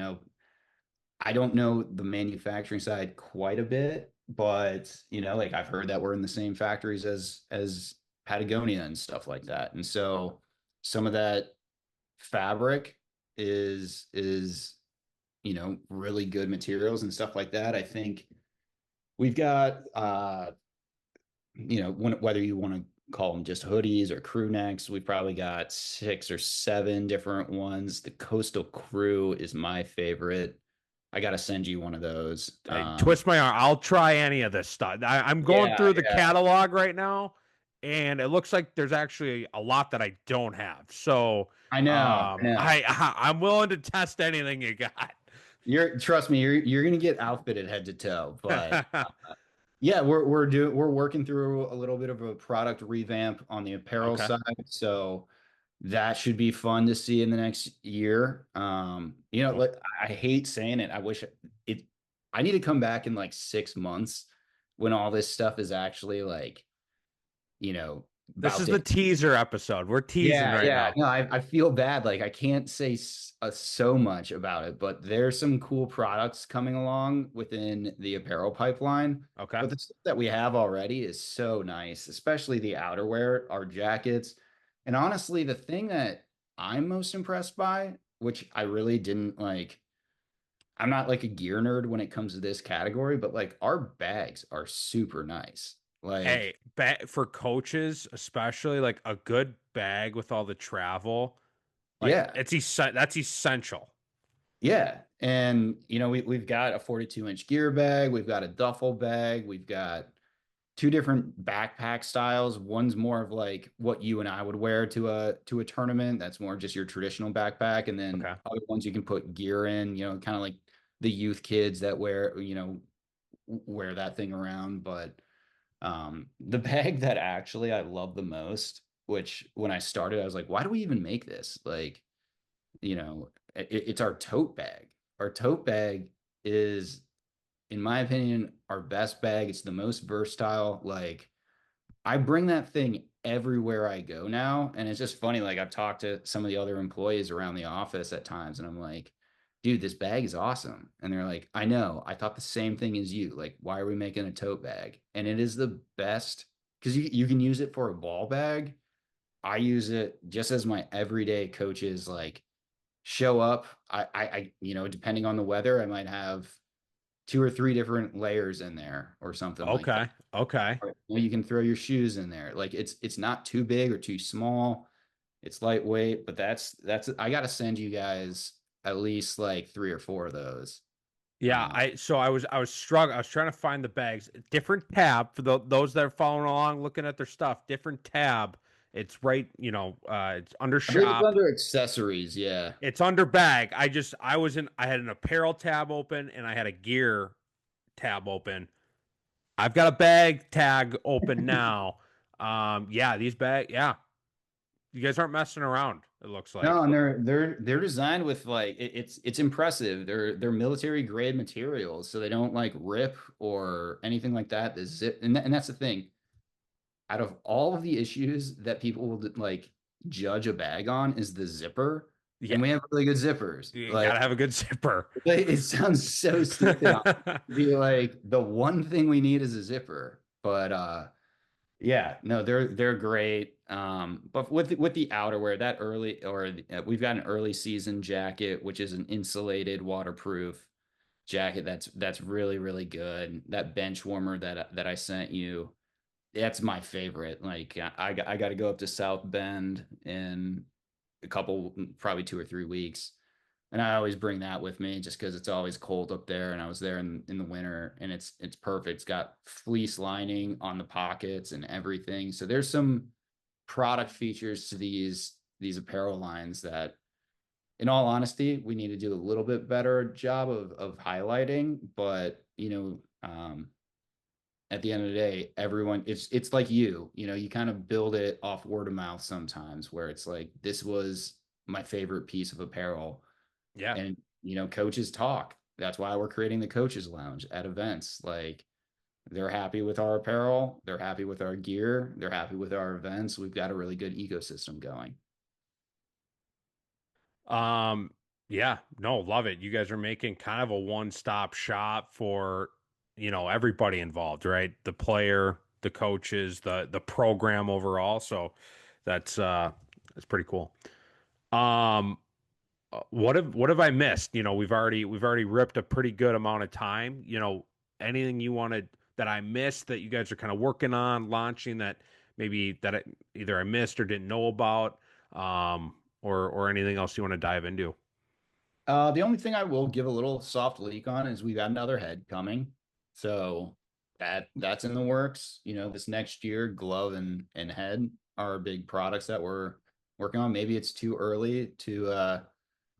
I don't know the manufacturing side quite a bit, but like I've heard that we're in the same factories as Patagonia and stuff like that. And so some of that fabric is really good materials and stuff like that. I think we've got whether you want to call them just hoodies or crew necks, we've probably got 6 or 7 different ones. The Coastal Crew is my favorite. I got to send you one of those. Twist my arm. I'll try any of this stuff. I'm going Yeah, through the yeah. catalog right now, and it looks like there's actually a lot that I don't have. So I know, I know. I'm willing to test anything you got. Trust me, you're gonna get outfitted head to toe. But yeah, we're working through a little bit of a product revamp on the apparel Okay. side. So that should be fun to see in the next year. Cool. Like I hate saying it. I wish it I need to come back in like 6 months when all this stuff is actually like, This about is to. the teaser episode. We're teasing Yeah, right yeah. now. No, I feel bad. Like I can't say so much about it, but there's some cool products coming along within the apparel pipeline. Okay. But the stuff that we have already is so nice, especially the outerwear, our jackets. And honestly, the thing that I'm most impressed by, which I really didn't like, I'm not like a gear nerd when it comes to this category, but like our bags are super nice. Like, Hey, for coaches, especially like a good bag with all the travel, like yeah. that's essential. Yeah. And we've got a 42-inch gear bag, we've got a duffel bag, we've got 2 different backpack styles. One's more of like what you and I would wear to a tournament. That's more just your traditional backpack. And then Okay. other ones you can put gear in, kind of like the youth kids that wear that thing around. But the bag that actually I love the most, which when I started, I was like, why do we even make this? Like, it's our tote bag. Our tote bag is, in my opinion, our best bag. It's the most versatile. Like, I bring that thing everywhere I go now. And it's just funny. Like, I've talked to some of the other employees around the office at times, and I'm like, dude, this bag is awesome. And they're like, I know. I thought the same thing as you. Like, why are we making a tote bag? And it is the best because you can use it for a ball bag. I use it just as my everyday coaches like show up. Depending on the weather, I might have 2 or 3 different layers in there or something like that. Okay. Okay. Or, you can throw your shoes in there. Like it's not too big or too small. It's lightweight, but that's I got to send you guys at least like 3 or 4 of those. Yeah, Uh, I was struggling. I was trying to find the bags. Different tab for those that are following along, looking at their stuff. Different tab. It's right, it's under I believe it's shop. under accessories. Yeah. It's under bag. I had an apparel tab open and I had a gear tab open. I've got a bag tag open now. Yeah, these yeah. You guys aren't messing around, it looks like. No, and they're designed with like it's impressive. They're military grade materials, so they don't like rip or anything like that. The zip, and that's the thing. Out of all of the issues that people will like judge a bag on is the zipper, Yeah, and we have really good zippers. you Like gotta have a good zipper. it sounds so stupid to be like the one thing we need is a zipper, but Yeah, no, they're great. But with the outerwear, that early or we've got an early season jacket, which is an insulated, waterproof jacket that's really really good. That bench warmer that I sent you, that's my favorite. Like I got to go up to South Bend in a couple, probably 2 or 3 weeks. And I always bring that with me just because it's always cold up there. And I was there in the winter and it's perfect. It's got fleece lining on the pockets and everything. So there's some product features to these apparel lines that in all honesty, we need to do a little bit better job of highlighting. But at the end of the day, everyone it's like you kind of build it off word of mouth sometimes where it's like this was my favorite piece of apparel Yeah. and coaches talk. That's why we're creating the coaches lounge at events. Like they're happy with our apparel, they're happy with our gear, they're happy with our events. We've got a really good ecosystem going. Yeah, no, love it. You guys are making kind of a one-stop shop for, everybody involved, right? The player, the coaches, the program overall. So that's pretty cool. Um, what have I missed? We've already ripped a pretty good amount of time. Anything you wanted that I missed that you guys are kind of working on launching that maybe either I missed or didn't know about, or anything else you want to dive into? The only thing I will give a little soft leak on is we've got another head coming. So that's in the works. This next year, glove and head are big products that we're working on. Maybe it's too early to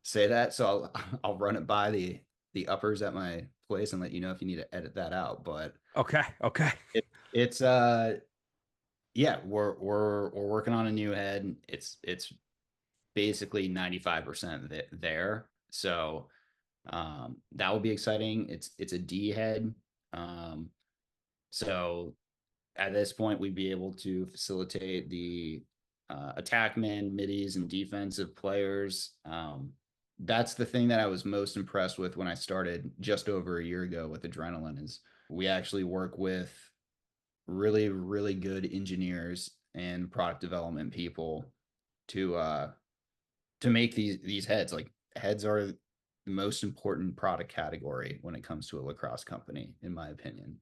say that. So I'll run it by the uppers at my place and let you know if you need to edit that out. But Okay, okay. it's yeah, we're working on a new head. It's basically 95% there. So that will be exciting. It's a D head. Um, so at this point, we'd be able to facilitate the attackmen, middies, and defensive players. That's the thing that I was most impressed with when I started just over a year ago with Adrenaline is we actually work with really, really good engineers and product development people to make these heads. Like heads are the most important product category when it comes to a lacrosse company, in my opinion.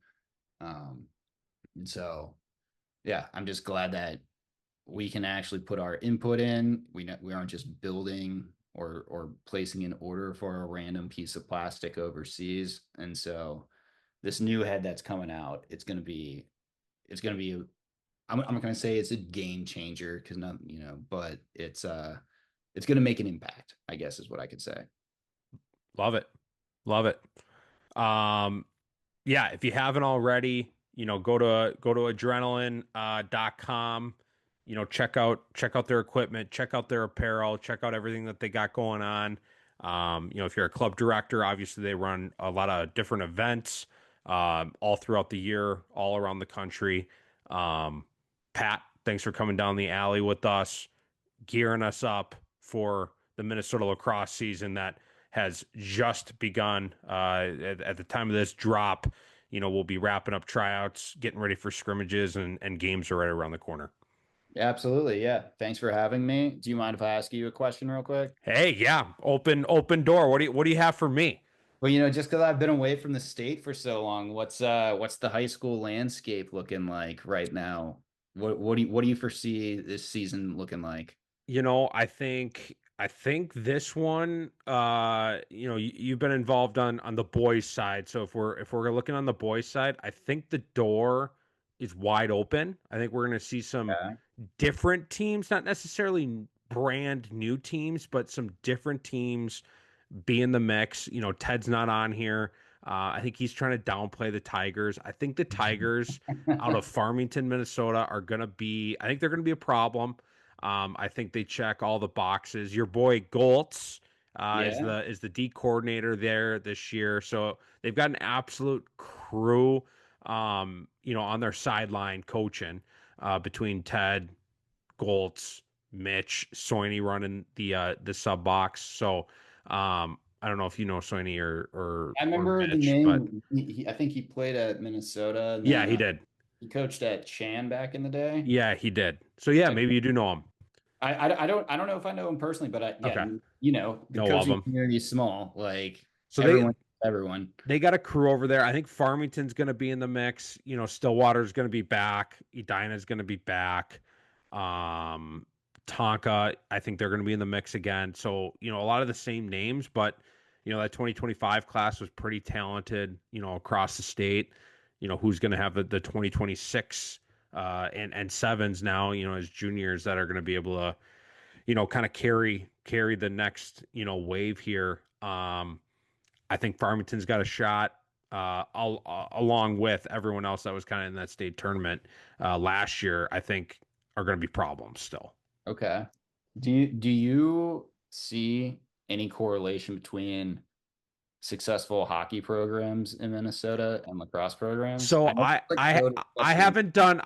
And so, yeah, I'm just glad that we can actually put our input in. We aren't just building or placing an order for a random piece of plastic overseas. And so, this new head that's coming out, it's gonna be. I'm not gonna say it's a game changer because not but it's gonna make an impact. I guess is what I could say. Love it. Love it. Um, yeah, if you haven't already, go to adrenaline.com, check out their equipment, check out their apparel, check out everything that they got going on. If you're a club director, obviously they run a lot of different events all throughout the year, all around the country. Pat, thanks for coming down the alley with us, gearing us up for the Minnesota lacrosse season that has just begun. At the time of this drop, we'll be wrapping up tryouts, getting ready for scrimmages, and games are right around the corner. Absolutely, yeah. Thanks for having me. Do you mind if I ask you a question real quick? Hey, yeah, open door. What do you have for me? Well, just because I've been away from the state for so long, what's the high school landscape looking like right now? What do you foresee this season looking like? I think this one, you've been involved on the boys side. So if we're looking on the boys side, I think the door is wide open. I think we're going to see some Okay. different teams, not necessarily brand new teams, but some different teams be in the mix. Ted's not on here. I think he's trying to downplay the Tigers. I think the Tigers out of Farmington, Minnesota I think they're going to be a problem. I think they check all the boxes. Your boy Goltz is Yeah. the D coordinator there this year. So they've got an absolute crew, on their sideline coaching between Ted, Goltz, Mitch, Soini running the sub box. So I don't know if you know Soini or I or remember the Mitch, but name. I think he played at Minnesota, and yeah, then he did. He coached at Chan back in the day. Yeah, he did. So yeah, Okay. maybe you do know him. I don't know if I know him personally, but Okay. the Know of coaching him. community is small. Like So everyone. they got a crew over there. I think Farmington's going to be in the mix. Stillwater's going to be back. Edina's going to be back. Um, Tonka, I think they're going to be in the mix again. So, a lot of the same names, but, that 2025 class was pretty talented, across the state. Who's going to have the 2026 and sevens now, as juniors that are going to be able to, kind of carry the next, wave here. I think Farmington's got a shot, along with everyone else that was kind of in that state tournament last year. I think are going to be problems still. Okay. Do you see any correlation between successful hockey programs in Minnesota and lacrosse programs? So I know I haven't done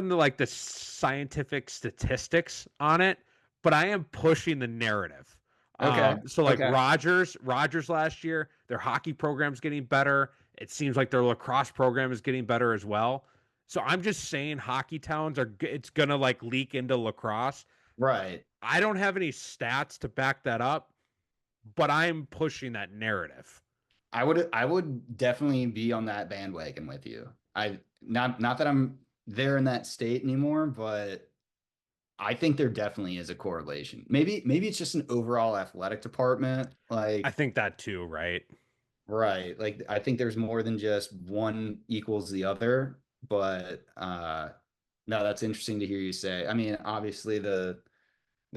the scientific statistics on it, but I am pushing the narrative. Okay. So like Okay. Rogers last year, their hockey program's getting better. It seems like their lacrosse program is getting better as well. So I'm just saying hockey towns it's gonna like leak into lacrosse. Right. I don't have any stats to back that up, but I'm pushing that narrative. I would definitely be on that bandwagon with you. Not that I'm there in that state anymore, but I think there definitely is a correlation. Maybe it's just an overall athletic department. I Like, think that too, right? right. Like I think there's more than just one equals the other, but no, that's interesting to hear you say. I mean, obviously the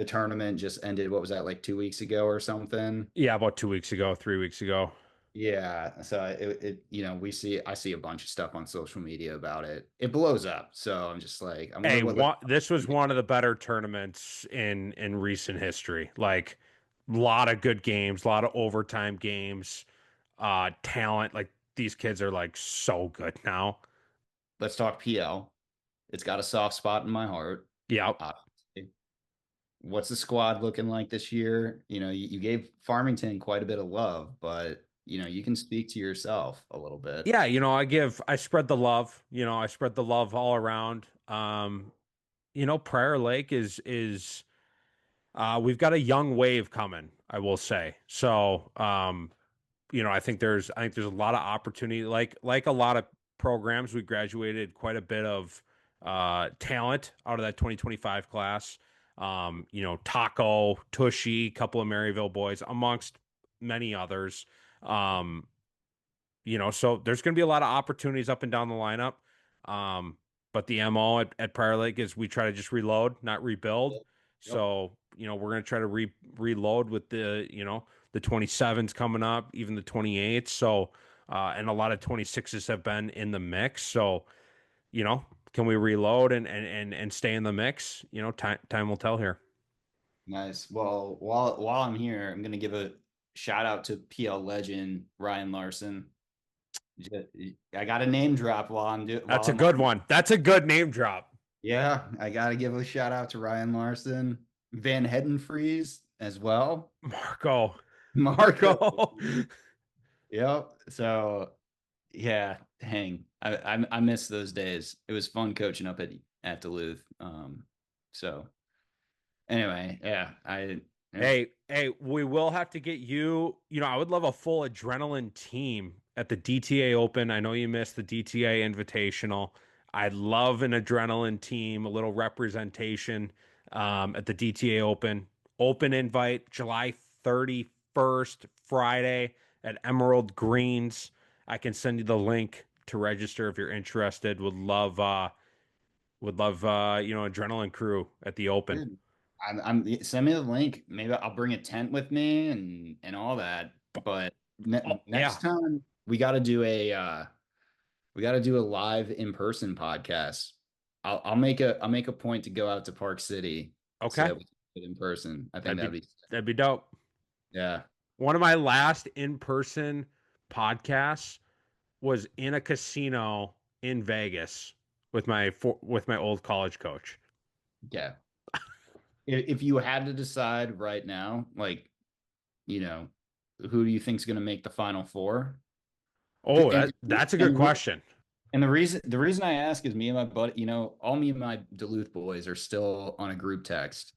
tournament just ended, what was that, like 2 weeks ago or something? Yeah, about 2 weeks ago, 3 weeks ago. Yeah, so I see a bunch of stuff on social media about it. It blows up. So I'm just like, I wonder Hey, what this was one of the better tournaments in recent history. Like a lot of good games, a lot of overtime games, talent. Like these kids are like so good now. let's talk PL. It's got a soft spot in my heart. Yep. Obviously. What's the squad looking like this year? You gave Farmington quite a bit of love, but you can speak to yourself a little bit. Yeah, I spread the love. I spread the love all around. Prior Lake is we've got a young wave coming, I will say. So, I think there's a lot of opportunity. Like a lot of programs, we graduated quite a bit of talent out of that 2025 class. Taco, Tushy, couple of Maryville boys, amongst many others. Um, so there's going to be a lot of opportunities up and down the lineup. Um, but the MO at Prior Lake is we try to just reload, not rebuild. Yep. So, we're going to try to reload with the 27s coming up, even the 28s. So, and a lot of 26s have been in the mix. So, can we reload and stay in the mix? Time will tell here. Nice. Well, while I'm here, I'm gonna give a shout out to PL legend Ryan Larson. I got a name drop while I'm doing. That's a good one. That's a good name drop. Yeah, I gotta give a shout out to Ryan Larson, Van Hedenfries as well. Marco. Marco. Yep. So yeah, dang, I miss those days. It was fun coaching up at Duluth. So anyway, yeah, yeah. Hey, we will have to get you. I would love a full adrenaline team at the DTA Open. I know you missed the DTA Invitational. I'd love an adrenaline team, a little representation at the DTA Open. Open invite July 31st, Friday at Emerald Greens. I can send you the link to register if you're interested. Would love adrenaline crew at the Open. Dude, send me the link. Maybe I'll bring a tent with me and all that. But Oh, yeah. next time we got to do a live in person podcast. I'll make a point to go out to Park City so Okay. that we can do it in person. I think That'd be dope. yeah. One of my last in-person podcasts was in a casino in Vegas with my old college coach. Yeah. If you had to decide right now, like, you know, who do you think's going to make the final four? Oh, And that's a good and question. And the reason I ask is me and my buddy, all me and my Duluth boys are still on a group text,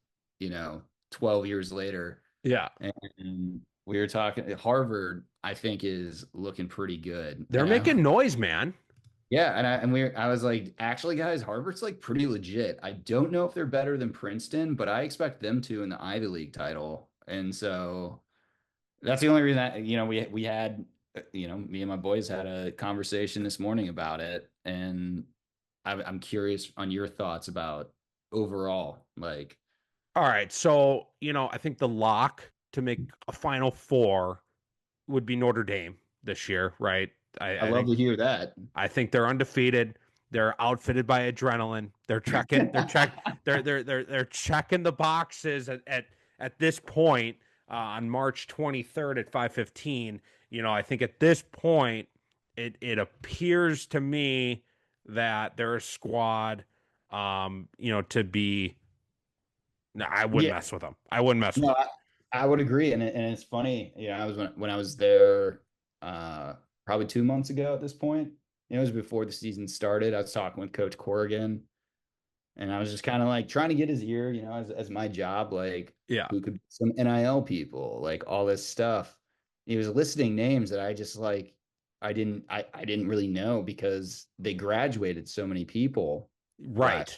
12 years later. Yeah. And we were talking Harvard, I think, is looking pretty good. They're making noise, man. Yeah, I was like, actually, guys, Harvard's like pretty legit. I don't know if they're better than Princeton, but I expect them to in the Ivy League title. And so that's the only reason that, we had, me and my boys had a conversation this morning about it, and I'm curious on your thoughts about overall, like. All right. So, I think the lock to make a Final Four would be Notre Dame this year, right? I love think to hear that. I think they're undefeated. They're outfitted by adrenaline. They're checking. They're checking the boxes at this point on March 23rd at 5:15. I think at this point it appears to me that they're a squad. To be. No, I wouldn't mess with them. I wouldn't mess with No, them. I would agree, and it's funny. I was when I was there, probably 2 months ago at this point. It was before the season started. I was talking with Coach Corrigan, and I was just kind of like trying to get his ear, as my job, like, Yeah. who could be some NIL people, like all this stuff. He was listing names that I just like, I didn't really know because they graduated so many people. Right.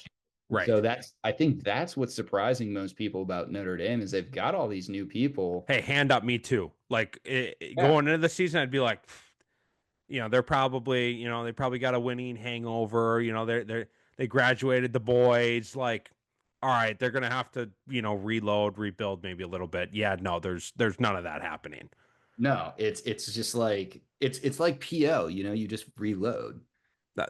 Right. So I think that's what's surprising most people about Notre Dame is they've got all these new people. Hey, hand up, me too. Like going into the season, I'd be like, they're probably, they probably got a winning hangover. They graduated the boys. Like, all right, they're gonna have to, reload, rebuild maybe a little bit. Yeah, no, there's none of that happening. No, it's just like it's like PO. You just reload.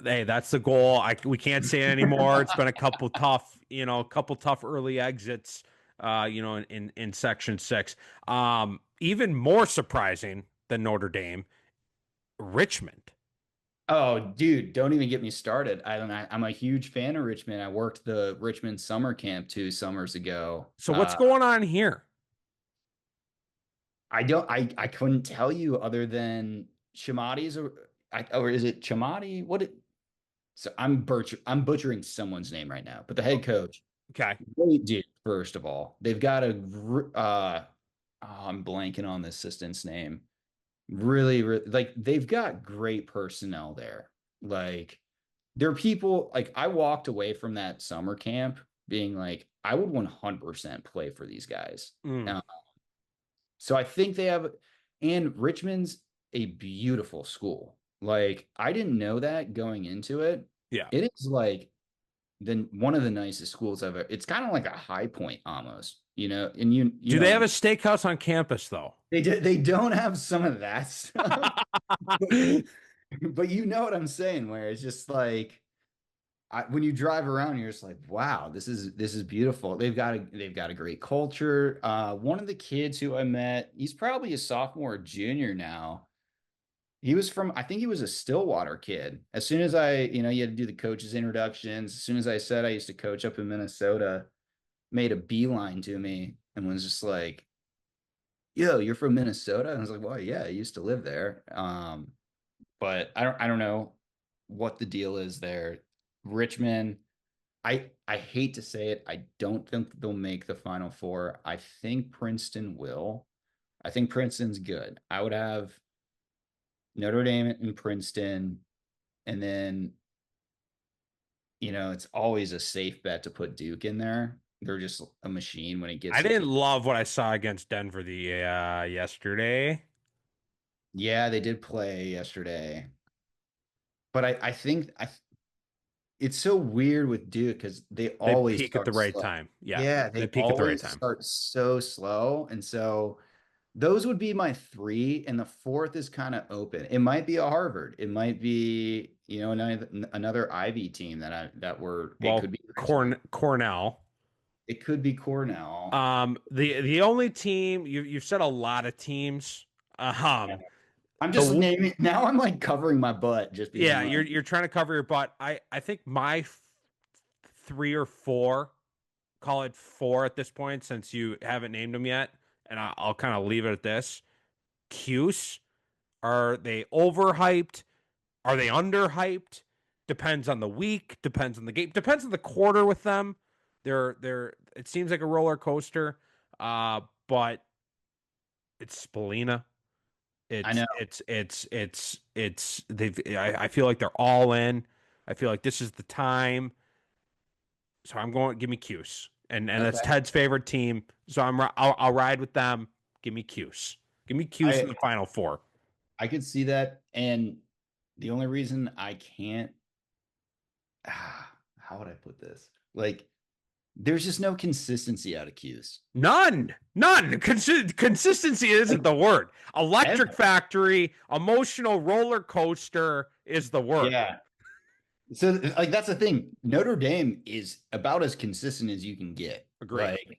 Hey, that's the goal. We can't say it anymore. It's been a couple tough early exits, in Section 6. Even more surprising than Notre Dame, Richmond. Oh, dude, don't even get me started. I'm a huge fan of Richmond. I worked the Richmond summer camp 2 summers ago. So what's going on here? I couldn't tell you other than Chamati's or is it Chamati? So I'm butchering someone's name right now, but the head coach. Okay. Great dude, first of all. They've got I'm blanking on the assistant's name. Really, really, like, they've got great personnel there. Like, there are people, like, I walked away from that summer camp being like, I would 100% play for these guys. So I think and Richmond's a beautiful school. Like, I didn't know that going into it. Yeah. It is like one of the nicest schools I've ever. It's kind of like a High Point almost, and do they have a steakhouse on campus though? They don't have some of that stuff. But you know what I'm saying, where it's just like, when you drive around, you're just like, wow, this is beautiful. They've got a great culture. One of the kids who I met, he's probably a sophomore or junior now. I think he was a Stillwater kid. As soon as you had to do the coaches introductions. As soon as I said I used to coach up in Minnesota, made a beeline to me and was just like, yo, you're from Minnesota? And I was like, well, yeah, I used to live there. But I don't know what the deal is there. Richmond, I hate to say it, I don't think they'll make the Final Four. I think Princeton will. I think Princeton's good. I would have Notre Dame and Princeton, and then it's always a safe bet to put Duke in there. They're just a machine when it gets. I didn't love what I saw against Denver yesterday. Yeah, they did play yesterday, but I think it's so weird with Duke because they always peak at the right time. Yeah, they peak at the right time. Start so slow, and so those would be my three, and the fourth is kind of open. It might be a Harvard. It might be another Ivy team it could be Cornell. It could be Cornell. The only team you've said a lot of teams. I'm just naming now. I'm like covering my butt just because. Yeah, you're trying to cover your butt. I think my 3 or 4, call it 4 at this point since you haven't named them yet, and I'll kind of leave it at this. Cuse, are they overhyped? Are they underhyped? Depends on the week, depends on the game, depends on the quarter with them. It seems like a roller coaster. But it's Spalina. I know. I feel like they're all in. I feel like this is the time. So I'm going, give me Cuse. And that's Okay. Ted's favorite team. So I'll ride with them. Give me Cuse. Give me Cuse in the Final Four. I could see that. And the only reason I can't, how would I put this? Like, there's just no consistency out of Cuse. None. Consistency isn't the word. Electric factory, emotional roller coaster is the word. Yeah. So, like, that's the thing. Notre Dame is about as consistent as you can get. Agreed. Like,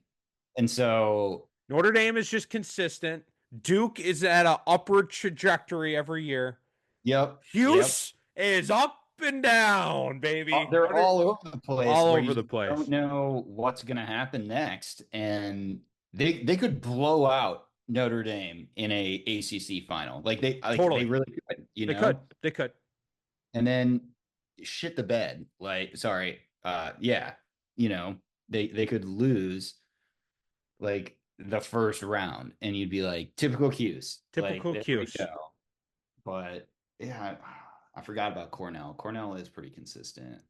and so Notre Dame is just consistent. Duke is at an upward trajectory every year. Yep. Cuse is up and down, baby. They're all over the place. All over the place. Don't know what's going to happen next, and they could blow out Notre Dame in a ACC final. They really could. They could. And then shit the bed. They could lose like the first round, and you'd be like, typical Cuse. Cuse. But yeah, I forgot about Cornell. Cornell is pretty consistent.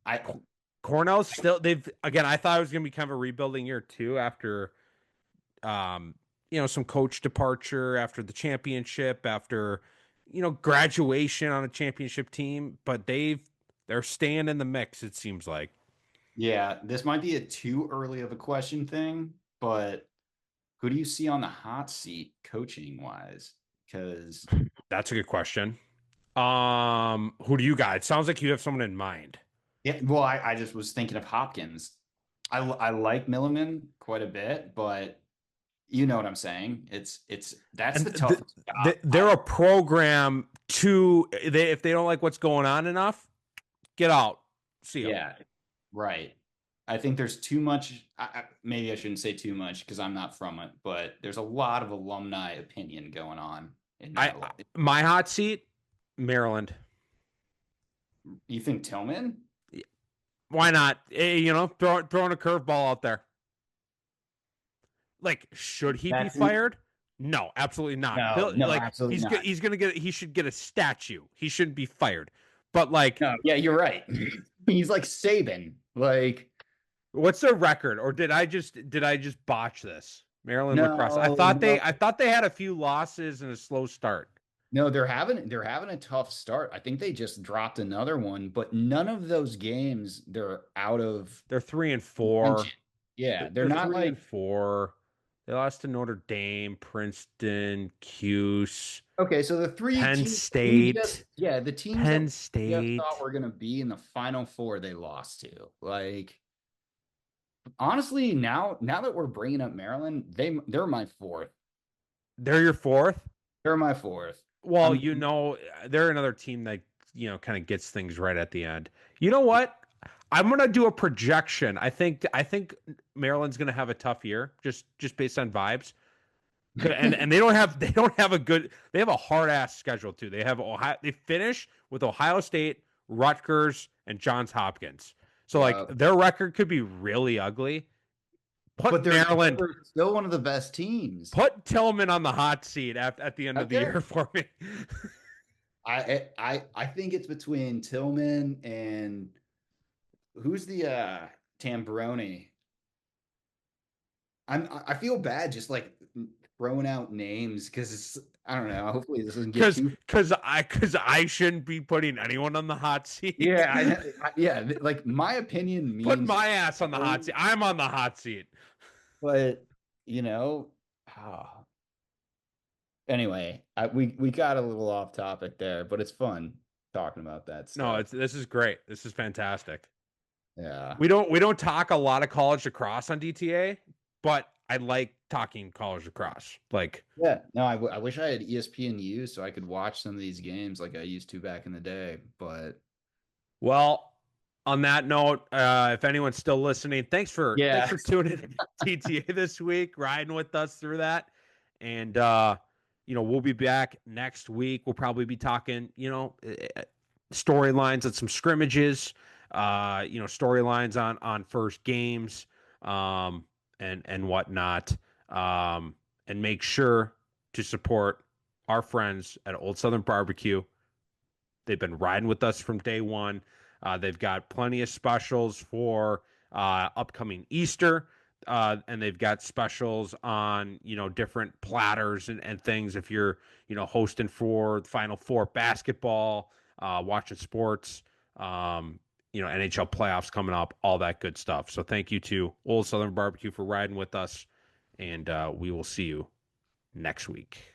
Cornell's still, I thought it was going to be kind of a rebuilding year too after, some coach departure, after the championship, after, graduation on a championship team, but they're staying in the mix, it seems like. Yeah, this might be a too early of a question thing, but who do you see on the hot seat coaching wise? Because that's a good question. Who do you got? It sounds like you have someone in mind. Yeah, well, I just was thinking of Hopkins. I like Milliman quite a bit, but you know what I'm saying. That's the toughest job. They're a program if they don't like what's going on enough, get out. See them. Yeah, right. I think there's too much. Maybe I shouldn't say too much because I'm not from it, but there's a lot of alumni opinion going on. My hot seat, Maryland. You think Tillman? Why not? Throwing a curveball out there. Like, should he be fired? No, absolutely not. Absolutely not. He should get a statue. He shouldn't be fired. But yeah, you're right. He's like Saban. Like, what's their record? Or did I just botch this? Maryland Lacrosse. I thought they had a few losses and a slow start. No, they're having a tough start. I think they just dropped another one, but none of those games they're out of. They're 3-4. Yeah, they're not 3-4. They lost to Notre Dame, Princeton, Cuse. Okay, so the three Penn State. The teams Penn State thought were going to be in the Final Four, they lost to. Like, honestly, now that we're bringing up Maryland, they're my fourth. They're your fourth? They're my fourth. Well, they're another team that, kind of gets things right at the end. You know what? I'm going to do a projection. I think Maryland's going to have a tough year just based on vibes. And they have a hard ass schedule too. They finish with Ohio State, Rutgers, and Johns Hopkins. So their record could be really ugly. But Maryland, they're still one of the best teams. Put Tillman on the hot seat at the end of the year for me. I think it's between Tillman and who's the Tambroni. I feel bad just like throwing out names because I don't know. Hopefully this doesn't get because I shouldn't be putting anyone on the hot seat. Yeah, like my opinion means put my ass on the hot seat. I'm on the hot seat. But anyway, we got a little off topic there, but it's fun talking about that stuff. No, this is great. This is fantastic. Yeah, we don't talk a lot of college lacrosse on DTA, but I like talking college lacrosse. I wish I had ESPNU so I could watch some of these games like I used to back in the day. But on that note, if anyone's still listening, thanks for tuning in to DTA this week, riding with us through that, and we'll be back next week. We'll probably be talking, storylines and some scrimmages, storylines on first games, and whatnot. And make sure to support our friends at Old Southern Barbecue. They've been riding with us from day one. They've got plenty of specials for upcoming Easter. And they've got specials on, different platters and things. If you're, hosting for Final Four basketball, watching sports, NHL playoffs coming up, all that good stuff. So thank you to Old Southern Barbecue for riding with us. And we will see you next week.